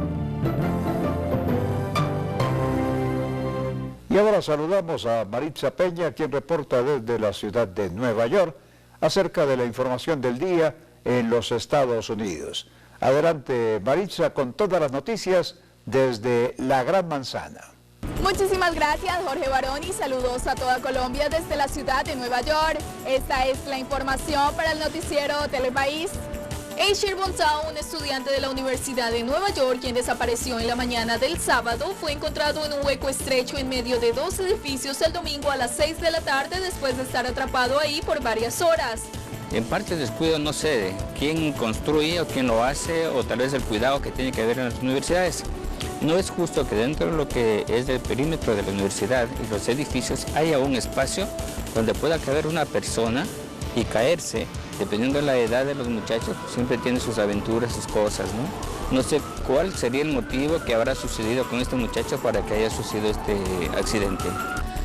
Speaker 1: Y ahora saludamos a Maritza Peña, quien reporta desde la ciudad de Nueva York acerca de la información del día en los Estados Unidos. Adelante, Maritza, con todas las noticias desde la Gran Manzana.
Speaker 5: Muchísimas gracias, Jorge Barón, y saludos a toda Colombia desde la ciudad de Nueva York. Esta es la información para el noticiero Telepaís. Aishir Bonsao, un estudiante de la Universidad de Nueva York, quien desapareció en la mañana del sábado, fue encontrado en un hueco estrecho en medio de 2 edificios el domingo a las 6 de la tarde después de estar atrapado ahí por varias horas.
Speaker 6: En parte el descuido, no sé quién construye o quién lo hace, o tal vez el cuidado que tiene que haber en las universidades. No es justo que dentro de lo que es el perímetro de la universidad y los edificios haya un espacio donde pueda caber una persona y caerse. Dependiendo de la edad de los muchachos, siempre tienen sus aventuras, sus cosas, ¿no? No sé cuál sería el motivo que habrá sucedido con este muchacho para que haya sucedido este accidente.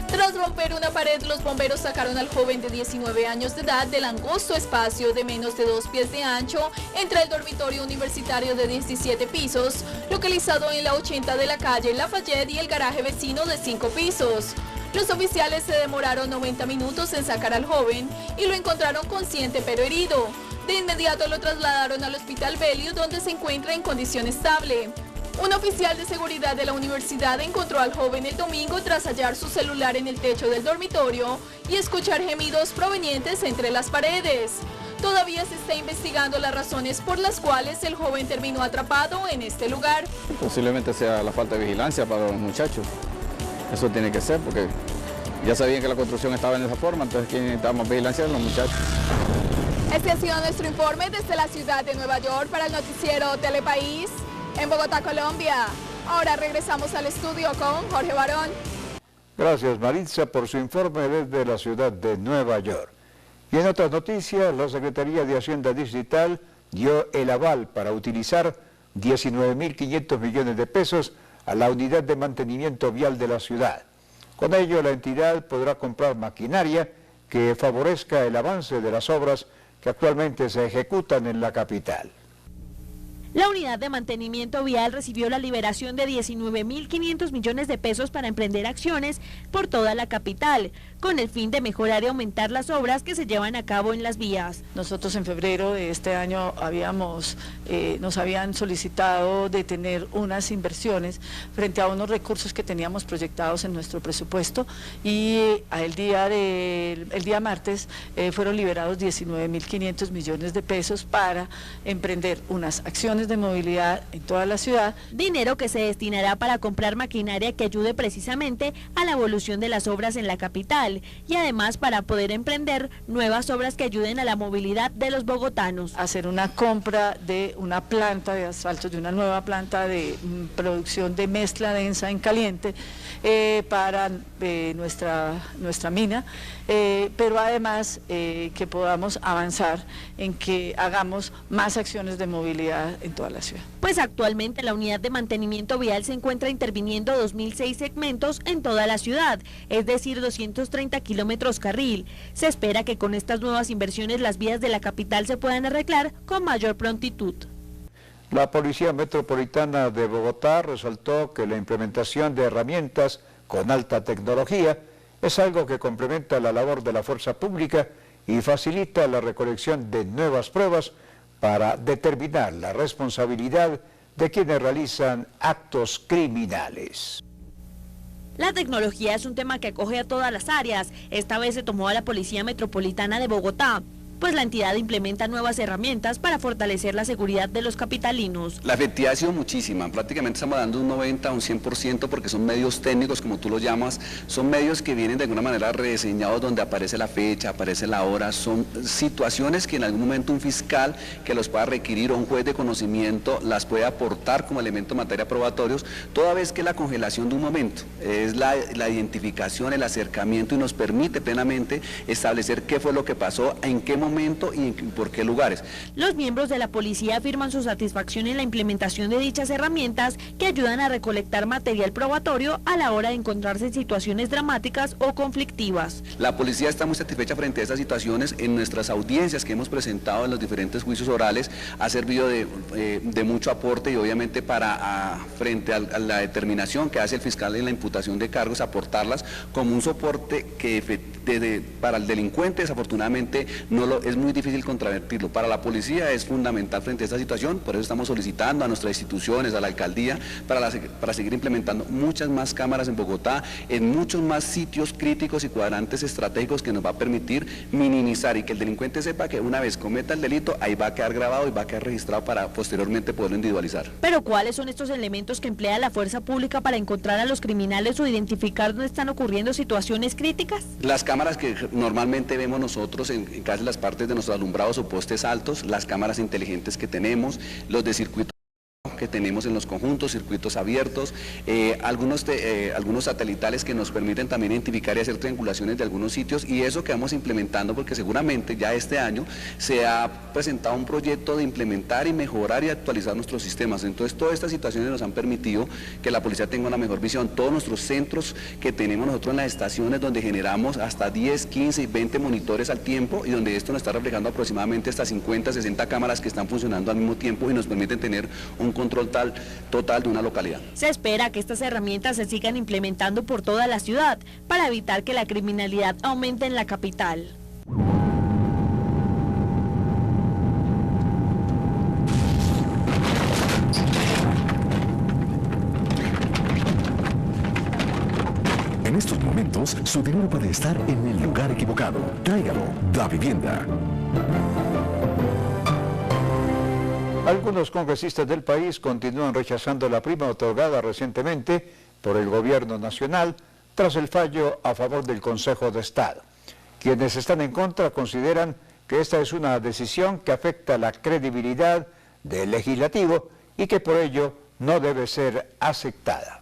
Speaker 5: Tras romper una pared, los bomberos sacaron al joven de 19 años de edad del angosto espacio de menos de 2 pies de ancho entre el dormitorio universitario de 17 pisos, localizado en la 80 de la calle Lafayette, y el garaje vecino de 5 pisos. Los oficiales se demoraron 90 minutos en sacar al joven y lo encontraron consciente pero herido. De inmediato lo trasladaron al Hospital Bellius, donde se encuentra en condición estable. Un oficial de seguridad de la universidad encontró al joven el domingo tras hallar su celular en el techo del dormitorio y escuchar gemidos provenientes entre las paredes. Todavía se está investigando las razones por las cuales el joven terminó atrapado en este lugar.
Speaker 8: Posiblemente sea la falta de vigilancia para los muchachos. Eso tiene que ser, porque ya sabían que la construcción estaba en esa forma, entonces ¿quién necesitaba más vigilancia? Los muchachos.
Speaker 5: Este ha sido nuestro informe desde la ciudad de Nueva York para el noticiero Telepaís en Bogotá, Colombia. Ahora regresamos al estudio con Jorge Barón.
Speaker 1: Gracias, Maritza, por su informe desde la ciudad de Nueva York. Y en otras noticias, la Secretaría de Hacienda Distrital dio el aval para utilizar 19.500 millones de pesos a la unidad de mantenimiento vial de la ciudad. Con ello, la entidad podrá comprar maquinaria que favorezca el avance de las obras que actualmente se ejecutan en la capital.
Speaker 3: La unidad de mantenimiento vial recibió la liberación de 19.500 millones de pesos para emprender acciones por toda la capital, con el fin de mejorar y aumentar las obras que se llevan a cabo en las vías.
Speaker 25: Nosotros en febrero de este año nos habían solicitado detener unas inversiones frente a unos recursos que teníamos proyectados en nuestro presupuesto, y el día martes fueron liberados 19.500 millones de pesos para emprender unas acciones de movilidad en toda la ciudad.
Speaker 3: Dinero que se destinará para comprar maquinaria que ayude precisamente a la evolución de las obras en la capital, y además para poder emprender nuevas obras que ayuden a la movilidad de los bogotanos.
Speaker 25: Hacer una compra de una planta de asfalto, de una nueva planta de producción de mezcla densa en caliente para nuestra mina, pero además que podamos avanzar en que hagamos más acciones de movilidad en toda la ciudad.
Speaker 3: Pues actualmente la unidad de mantenimiento vial se encuentra interviniendo 2.006 segmentos en toda la ciudad, es decir, 230 kilómetros carril. Se espera que con estas nuevas inversiones las vías de la capital se puedan arreglar con mayor prontitud.
Speaker 1: La Policía Metropolitana de Bogotá resaltó que la implementación de herramientas con alta tecnología es algo que complementa la labor de la fuerza pública y facilita la recolección de nuevas pruebas para determinar la responsabilidad de quienes realizan actos criminales.
Speaker 3: La tecnología es un tema que acoge a todas las áreas. Esta vez se tomó a la Policía Metropolitana de Bogotá, pues la entidad implementa nuevas herramientas para fortalecer la seguridad de los capitalinos.
Speaker 9: La efectividad ha sido muchísima, prácticamente estamos dando un 90 a un 100% porque son medios técnicos, como tú los llamas, son medios que vienen de alguna manera rediseñados donde aparece la fecha, aparece la hora, son situaciones que en algún momento un fiscal que los pueda requerir o un juez de conocimiento las puede aportar como elemento en materia probatorios, toda vez que la congelación de un momento es la identificación, el acercamiento y nos permite plenamente establecer qué fue lo que pasó, en qué momento y por qué lugares.
Speaker 3: Los miembros de la policía afirman su satisfacción en la implementación de dichas herramientas que ayudan a recolectar material probatorio a la hora de encontrarse en situaciones dramáticas o conflictivas.
Speaker 9: La policía está muy satisfecha frente a estas situaciones. En nuestras audiencias que hemos presentado en los diferentes juicios orales ha servido de mucho aporte y obviamente frente a la determinación que hace el fiscal en la imputación de cargos, aportarlas como un soporte que para el delincuente desafortunadamente es muy difícil contravertirlo. Para la policía es fundamental frente a esta situación, por eso estamos solicitando a nuestras instituciones, a la alcaldía, para seguir implementando muchas más cámaras en Bogotá, en muchos más sitios críticos y cuadrantes estratégicos que nos va a permitir minimizar y que el delincuente sepa que una vez cometa el delito, ahí va a quedar grabado y va a quedar registrado para posteriormente poderlo individualizar.
Speaker 3: Pero ¿cuáles son estos elementos que emplea la fuerza pública para encontrar a los criminales o identificar dónde están ocurriendo situaciones críticas?
Speaker 9: Las cámaras que normalmente vemos nosotros en casi las partes de nuestros alumbrados o postes altos, las cámaras inteligentes que tenemos, los de circuito que tenemos en los conjuntos, circuitos abiertos, algunos satelitales que nos permiten también identificar y hacer triangulaciones de algunos sitios, y eso que vamos implementando porque seguramente ya este año se ha presentado un proyecto de implementar y mejorar y actualizar nuestros sistemas. Entonces todas estas situaciones nos han permitido que la policía tenga una mejor visión. Todos nuestros centros que tenemos nosotros en las estaciones donde generamos hasta 10, 15 y 20 monitores al tiempo y donde esto nos está reflejando aproximadamente hasta 50, 60 cámaras que están funcionando al mismo tiempo y nos permiten tener un control total de una localidad.
Speaker 3: Se espera que estas herramientas se sigan implementando por toda la ciudad para evitar que la criminalidad aumente en la capital.
Speaker 11: En estos momentos, su dinero puede estar en el lugar equivocado. Tráigalo, Da Vivienda.
Speaker 1: Algunos congresistas del país continúan rechazando la prima otorgada recientemente por el gobierno nacional tras el fallo a favor del Consejo de Estado. Quienes están en contra consideran que esta es una decisión que afecta la credibilidad del legislativo y que por ello no debe ser aceptada.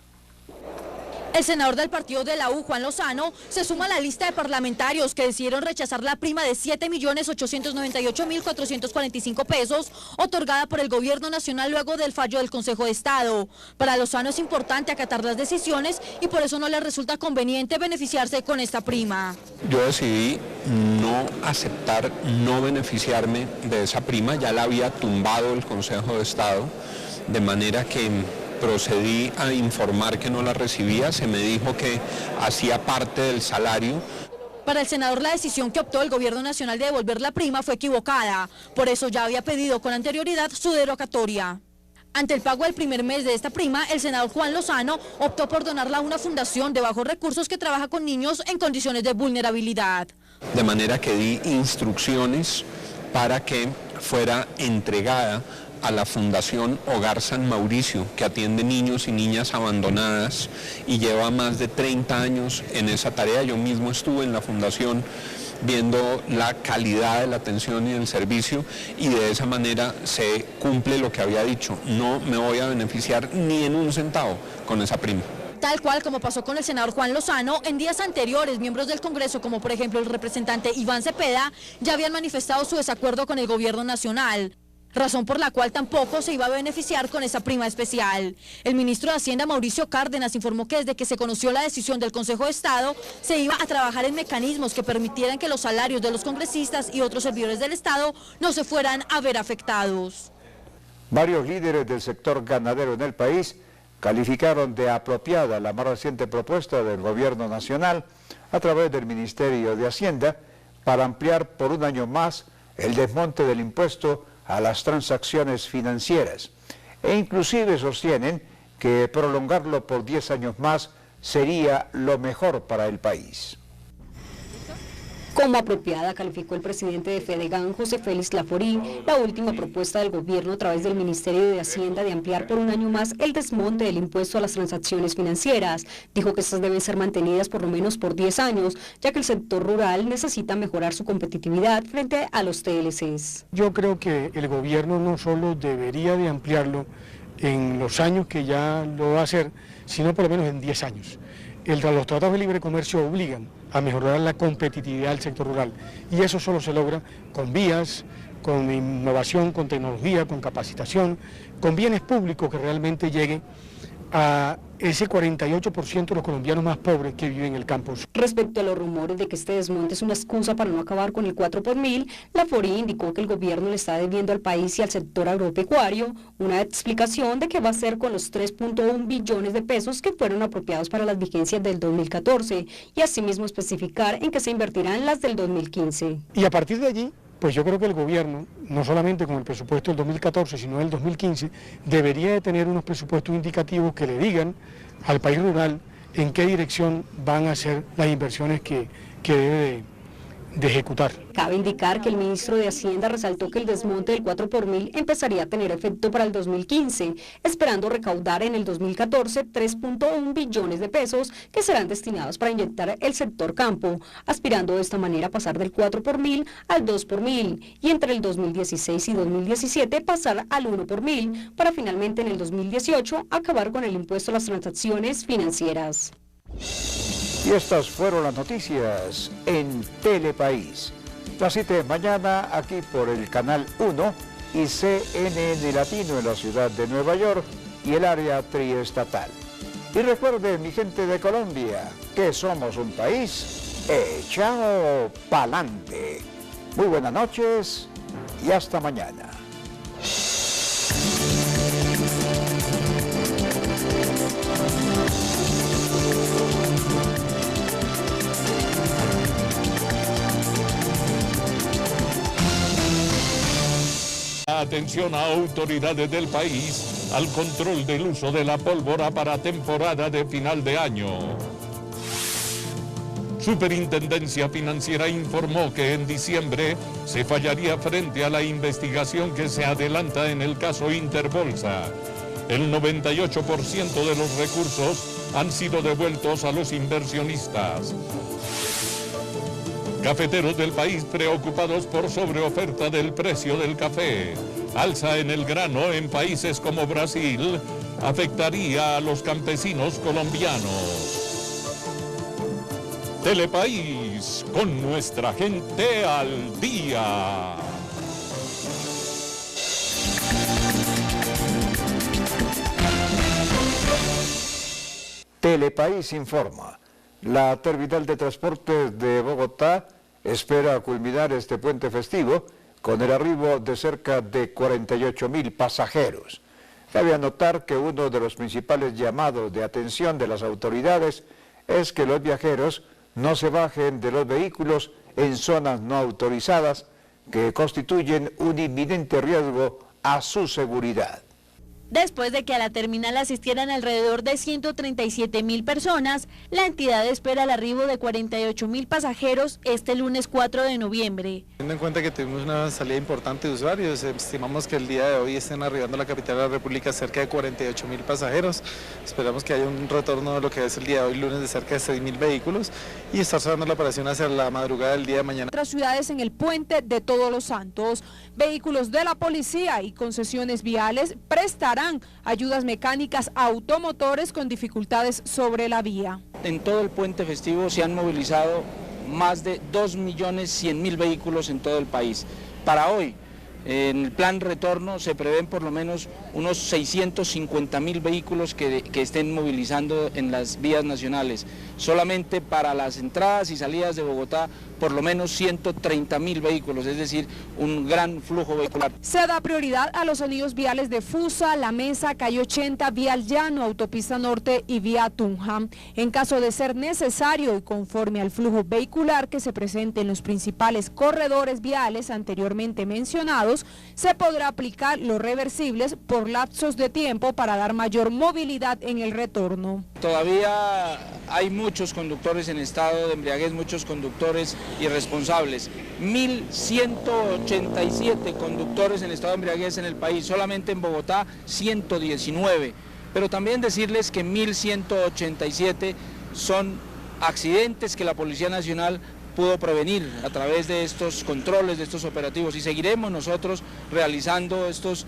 Speaker 3: El senador del partido de la U, Juan Lozano, se suma a la lista de parlamentarios que decidieron rechazar la prima de 7.898.445 pesos otorgada por el gobierno nacional luego del fallo del Consejo de Estado. Para Lozano es importante acatar las decisiones y por eso no le resulta conveniente beneficiarse con esta prima.
Speaker 10: Yo decidí no aceptar, no beneficiarme de esa prima, ya la había tumbado el Consejo de Estado, de manera que procedí a informar que no la recibía, se me dijo que hacía parte del salario.
Speaker 3: Para el senador, la decisión que optó el gobierno nacional de devolver la prima fue equivocada, por eso ya había pedido con anterioridad su derogatoria. Ante el pago del primer mes de esta prima, el senador Juan Lozano optó por donarla a una fundación de bajos recursos que trabaja con niños en condiciones de vulnerabilidad.
Speaker 10: De manera que di instrucciones para que fuera entregada a la Fundación Hogar San Mauricio, que atiende niños y niñas abandonadas y lleva más de 30 años en esa tarea. Yo mismo estuve en la fundación viendo la calidad de la atención y del servicio y de esa manera se cumple lo que había dicho. No me voy a beneficiar ni en un centavo con esa prima.
Speaker 3: Tal cual como pasó con el senador Juan Lozano, en días anteriores miembros del Congreso, como por ejemplo el representante Iván Cepeda, ya habían manifestado su desacuerdo con el gobierno nacional, razón por la cual tampoco se iba a beneficiar con esa prima especial. El ministro de Hacienda, Mauricio Cárdenas, informó que desde que se conoció la decisión del Consejo de Estado, se iba a trabajar en mecanismos que permitieran que los salarios de los congresistas y otros servidores del Estado no se fueran a ver afectados.
Speaker 1: Varios líderes del sector ganadero en el país calificaron de apropiada la más reciente propuesta del gobierno nacional a través del Ministerio de Hacienda para ampliar por un año más el desmonte del impuesto a las transacciones financieras e inclusive sostienen que prolongarlo por 10 años más sería lo mejor para el país.
Speaker 7: Como apropiada calificó el presidente de Fedegan, José Félix Laforí, la última propuesta del gobierno a través del Ministerio de Hacienda de ampliar por un año más el desmonte del impuesto a las transacciones financieras. Dijo que estas deben ser mantenidas por lo menos por 10 años, ya que el sector rural necesita mejorar su competitividad frente a los TLCs.
Speaker 12: Yo creo que el gobierno no solo debería de ampliarlo en los años que ya lo va a hacer, sino por lo menos en 10 años. Los tratados de libre comercio obligan a mejorar la competitividad del sector rural y eso solo se logra con vías, con innovación, con tecnología, con capacitación, con bienes públicos que realmente lleguen a ese 48% de los colombianos más pobres que viven en el campo.
Speaker 7: Respecto a los rumores de que este desmonte es una excusa para no acabar con el 4 por mil, Laforí indicó que el gobierno le está debiendo al país y al sector agropecuario una explicación de qué va a hacer con los 3.1 billones de pesos que fueron apropiados para las vigencias del 2014 y asimismo especificar en qué se invertirán las del 2015.
Speaker 12: Y a partir de allí, pues yo creo que el gobierno, no solamente con el presupuesto del 2014, sino del 2015, debería de tener unos presupuestos indicativos que le digan al país rural en qué dirección van a ser las inversiones que debe de ejecutar.
Speaker 7: Cabe indicar que el ministro de Hacienda resaltó que el desmonte del 4 por mil empezaría a tener efecto para el 2015, esperando recaudar en el 2014 3.1 billones de pesos que serán destinados para inyectar el sector campo, aspirando de esta manera a pasar del 4 por mil al 2 por mil y entre el 2016 y 2017 pasar al 1 por mil, para finalmente en el 2018 acabar con el impuesto a las transacciones financieras.
Speaker 1: Y estas fueron las noticias en Telepaís. La cita de mañana aquí por el Canal 1 y CNN Latino en la ciudad de Nueva York y el área triestatal. Y recuerden, mi gente de Colombia, que somos un país echado pa'lante. Muy buenas noches y hasta mañana.
Speaker 13: Atención a autoridades del país al control del uso de la pólvora para temporada de final de año. Superintendencia Financiera informó que en diciembre se fallaría frente a la investigación que se adelanta en el caso Interbolsa. El 98% de los recursos han sido devueltos a los inversionistas. Cafeteros del país preocupados por sobreoferta del precio del café. Alza en el grano en países como Brasil afectaría a los campesinos colombianos. Telepaís, con nuestra gente al día.
Speaker 1: Telepaís informa. La terminal de transportes de Bogotá espera culminar este puente festivo con el arribo de cerca de 48.000 pasajeros. Cabe anotar que uno de los principales llamados de atención de las autoridades es que los viajeros no se bajen de los vehículos en zonas no autorizadas que constituyen un inminente riesgo a su seguridad.
Speaker 3: Después de que a la terminal asistieran alrededor de 137.000 personas, la entidad espera el arribo de 48.000 pasajeros este lunes 4 de noviembre.
Speaker 14: Teniendo en cuenta que tuvimos una salida importante de usuarios, estimamos que el día de hoy estén arribando a la capital de la República cerca de 48.000 pasajeros. Esperamos que haya un retorno de lo que es el día de hoy, lunes, de cerca de 6.000 vehículos y estar cerrando la operación hacia la madrugada del día de mañana.
Speaker 5: Otras ciudades en el puente de Todos los Santos, vehículos de la policía y concesiones viales prestarán ayudas mecánicas a automotores con dificultades sobre la vía.
Speaker 15: En todo el puente festivo se han movilizado más de 2.100.000 vehículos en todo el país. Para hoy, en el plan retorno se prevén por lo menos unos 650.000 vehículos que estén movilizando en las vías nacionales. Solamente para las entradas y salidas de Bogotá por lo menos 130.000 vehículos, es decir, un gran flujo vehicular.
Speaker 5: Se da prioridad a los anillos viales de Fusa, La Mesa, Calle 80, Vía El Llano, Autopista Norte y Vía Tunja. En caso de ser necesario y conforme al flujo vehicular que se presente en los principales corredores viales anteriormente mencionados, se podrá aplicar los reversibles por lapsos de tiempo para dar mayor movilidad en el retorno.
Speaker 15: Todavía hay muchos conductores en estado de embriaguez, muchos conductores irresponsables. 1.187 conductores en estado de embriaguez en el país, solamente en Bogotá 119. Pero también decirles que 1.187 son accidentes que la Policía Nacional pudo prevenir a través de estos controles, de estos operativos, y seguiremos nosotros realizando estos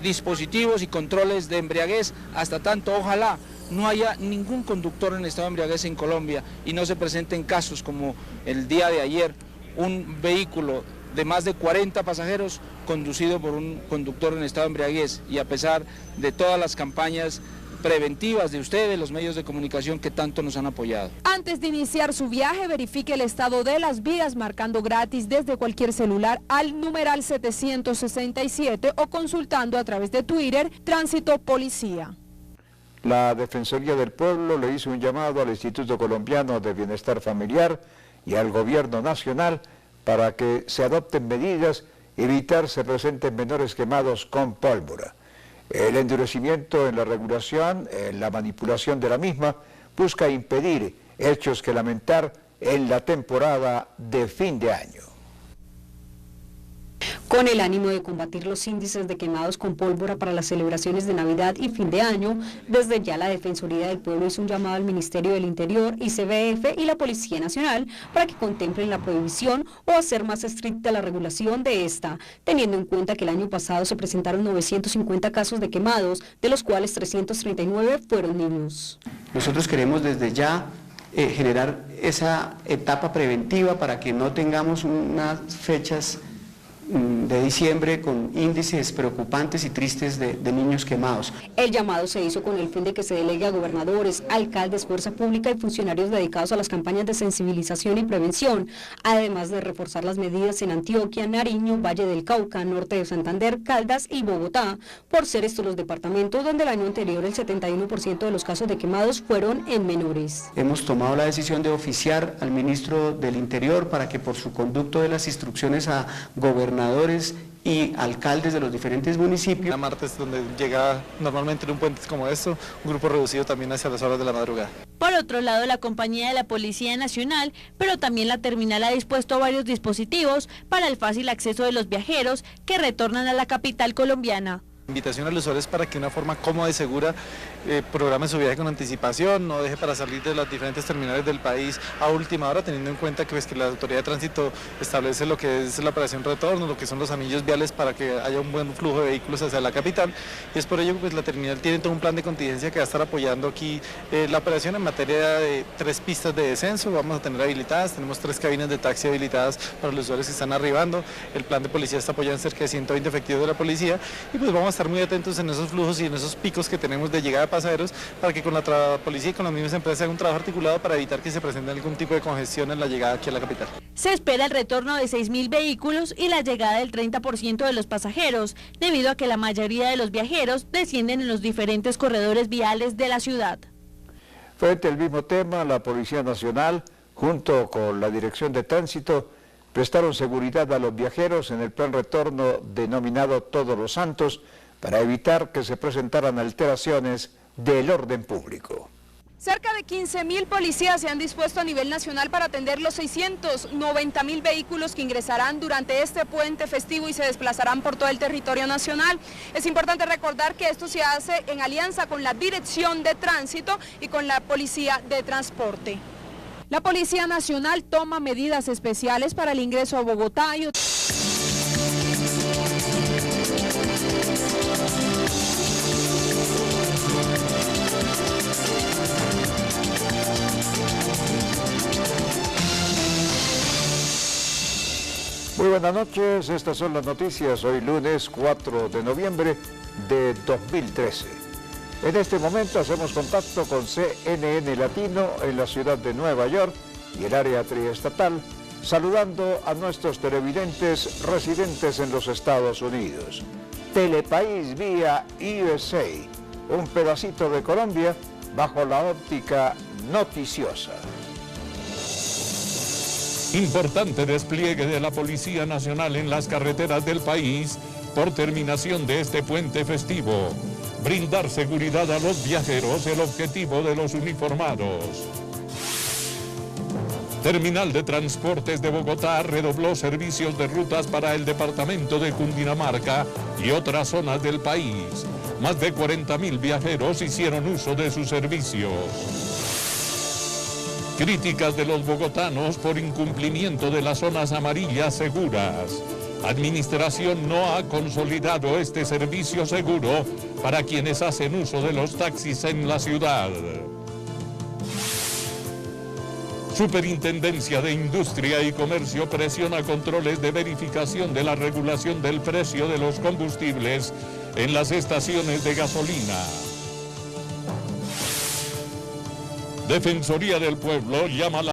Speaker 15: dispositivos y controles de embriaguez hasta tanto, ojalá, no haya ningún conductor en estado de embriaguez en Colombia y no se presenten casos como el día de ayer, un vehículo de más de 40 pasajeros conducido por un conductor en estado de embriaguez, y a pesar de todas las campañas preventivas de ustedes, los medios de comunicación que tanto nos han apoyado.
Speaker 5: Antes de iniciar su viaje, verifique el estado de las vías marcando gratis desde cualquier celular al numeral 767 o consultando a través de Twitter Tránsito Policía.
Speaker 1: La Defensoría del Pueblo le hizo un llamado al Instituto Colombiano de Bienestar Familiar y al Gobierno Nacional para que se adopten medidas y evitar se presenten menores quemados con pólvora. El endurecimiento en la regulación, en la manipulación de la misma, busca impedir hechos que lamentar en la temporada de fin de año.
Speaker 7: Con el ánimo de combatir los índices de quemados con pólvora para las celebraciones de Navidad y fin de año, desde ya la Defensoría del Pueblo hizo un llamado al Ministerio del Interior, ICBF y la Policía Nacional para que contemplen la prohibición o hacer más estricta la regulación de esta, teniendo en cuenta que el año pasado se presentaron 950 casos de quemados, de los cuales 339 fueron niños.
Speaker 16: Nosotros queremos desde ya generar esa etapa preventiva para que no tengamos unas fechas de diciembre con índices preocupantes y tristes de niños quemados.
Speaker 7: El llamado se hizo con el fin de que se delegue a gobernadores, alcaldes, fuerza pública y funcionarios dedicados a las campañas de sensibilización y prevención, además de reforzar las medidas en Antioquia, Nariño, Valle del Cauca, Norte de Santander, Caldas y Bogotá, por ser estos los departamentos donde el año anterior el 71% de los casos de quemados fueron en menores.
Speaker 16: Hemos tomado la decisión de oficiar al ministro del Interior para que por su conducto de las instrucciones a gobernadores y alcaldes de los diferentes municipios.
Speaker 14: A martes, donde llega normalmente en un puente como esto, un grupo reducido también hacia las horas de la madrugada.
Speaker 3: Por otro lado, la compañía de la Policía Nacional, pero también la terminal ha dispuesto varios dispositivos para el fácil acceso de los viajeros que retornan a la capital colombiana.
Speaker 14: Invitación a los usuarios para que de una forma cómoda y segura programe su viaje con anticipación, no deje para salir de las diferentes terminales del país a última hora, teniendo en cuenta que, que la Autoridad de Tránsito establece lo que es la operación retorno, lo que son los anillos viales para que haya un buen flujo de vehículos hacia la capital, y es por ello que la terminal tiene todo un plan de contingencia que va a estar apoyando aquí la operación en materia de 3 pistas de descenso, vamos a tener habilitadas, tenemos 3 cabinas de taxi habilitadas para los usuarios que están arribando, el plan de policía está apoyando cerca de 120 efectivos de la policía, y pues vamos a estar muy atentos en esos flujos y en esos picos que tenemos de llegada de pasajeros para que con la policía y con las mismas empresas haga un trabajo articulado para evitar que se presente algún tipo de congestión en la llegada aquí a la capital.
Speaker 3: Se espera el retorno de 6.000 vehículos y la llegada del 30% de los pasajeros, debido a que la mayoría de los viajeros descienden en los diferentes corredores viales de la ciudad.
Speaker 1: Frente al mismo tema, la Policía Nacional, junto con la Dirección de Tránsito, prestaron seguridad a los viajeros en el plan retorno denominado Todos los Santos, para evitar que se presentaran alteraciones del orden público.
Speaker 5: Cerca de 15.000 policías se han dispuesto a nivel nacional para atender los 690.000 vehículos que ingresarán durante este puente festivo y se desplazarán por todo el territorio nacional. Es importante recordar que esto se hace en alianza con la Dirección de Tránsito y con la Policía de Transporte. La Policía Nacional toma medidas especiales para el ingreso a Bogotá y
Speaker 1: Muy buenas noches, estas son las noticias hoy lunes 4 de noviembre de 2013. En este momento hacemos contacto con CNN Latino en la ciudad de Nueva York y el área triestatal saludando a nuestros televidentes residentes en los Estados Unidos. Telepaís vía USA, un pedacito de Colombia bajo la óptica noticiosa.
Speaker 13: Importante despliegue de la Policía Nacional en las carreteras del país por terminación de este puente festivo. Brindar seguridad a los viajeros, el objetivo de los uniformados. Terminal de Transportes de Bogotá redobló servicios de rutas para el departamento de Cundinamarca y otras zonas del país. Más de 40.000 viajeros hicieron uso de sus servicios. Críticas de los bogotanos por incumplimiento de las zonas amarillas seguras. Administración no ha consolidado este servicio seguro para quienes hacen uso de los taxis en la ciudad. Superintendencia de Industria y Comercio presiona controles de verificación de la regulación del precio de los combustibles en las estaciones de gasolina. Defensoría del Pueblo llama a la